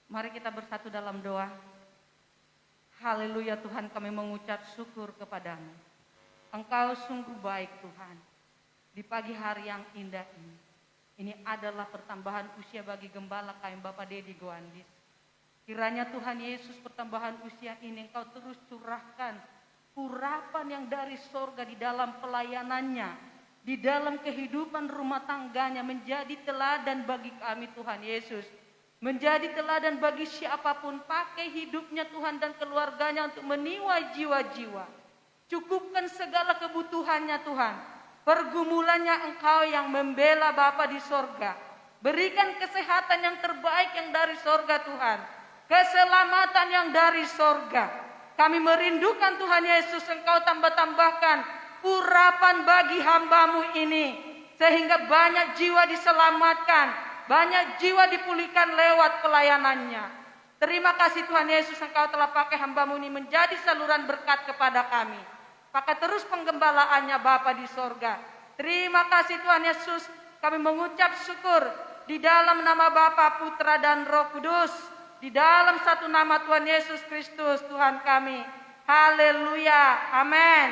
Mari kita bersatu dalam doa. Haleluya Tuhan, kami mengucap syukur kepadamu. Engkau sungguh baik Tuhan. Di pagi hari yang indah ini. Ini adalah pertambahan usia bagi gembala kami Bapak Dedi Goandis. Kiranya Tuhan Yesus pertambahan usia ini Engkau terus curahkan urapan yang dari sorga di dalam pelayanannya. Di dalam kehidupan rumah tangganya menjadi teladan bagi kami Tuhan Yesus. Menjadi teladan bagi siapapun, pakai hidupnya Tuhan dan keluarganya untuk meniwai jiwa-jiwa. Cukupkan segala kebutuhannya Tuhan. Pergumulannya Engkau yang membela Bapa di sorga. Berikan kesehatan yang terbaik yang dari sorga Tuhan. Keselamatan yang dari sorga. Kami merindukan Tuhan Yesus, Engkau tambah-tambahkan urapan bagi hamba-Mu ini. Sehingga banyak jiwa diselamatkan. Banyak jiwa dipulihkan lewat pelayanannya. Terima kasih Tuhan Yesus, Engkau telah pakai hamba-Mu ini menjadi saluran berkat kepada kami. Pakai terus penggembalaannya Bapa di sorga. Terima kasih Tuhan Yesus, kami mengucap syukur di dalam nama Bapa, Putra dan Roh Kudus. Di dalam satu nama Tuhan Yesus Kristus Tuhan kami. Haleluya, amin.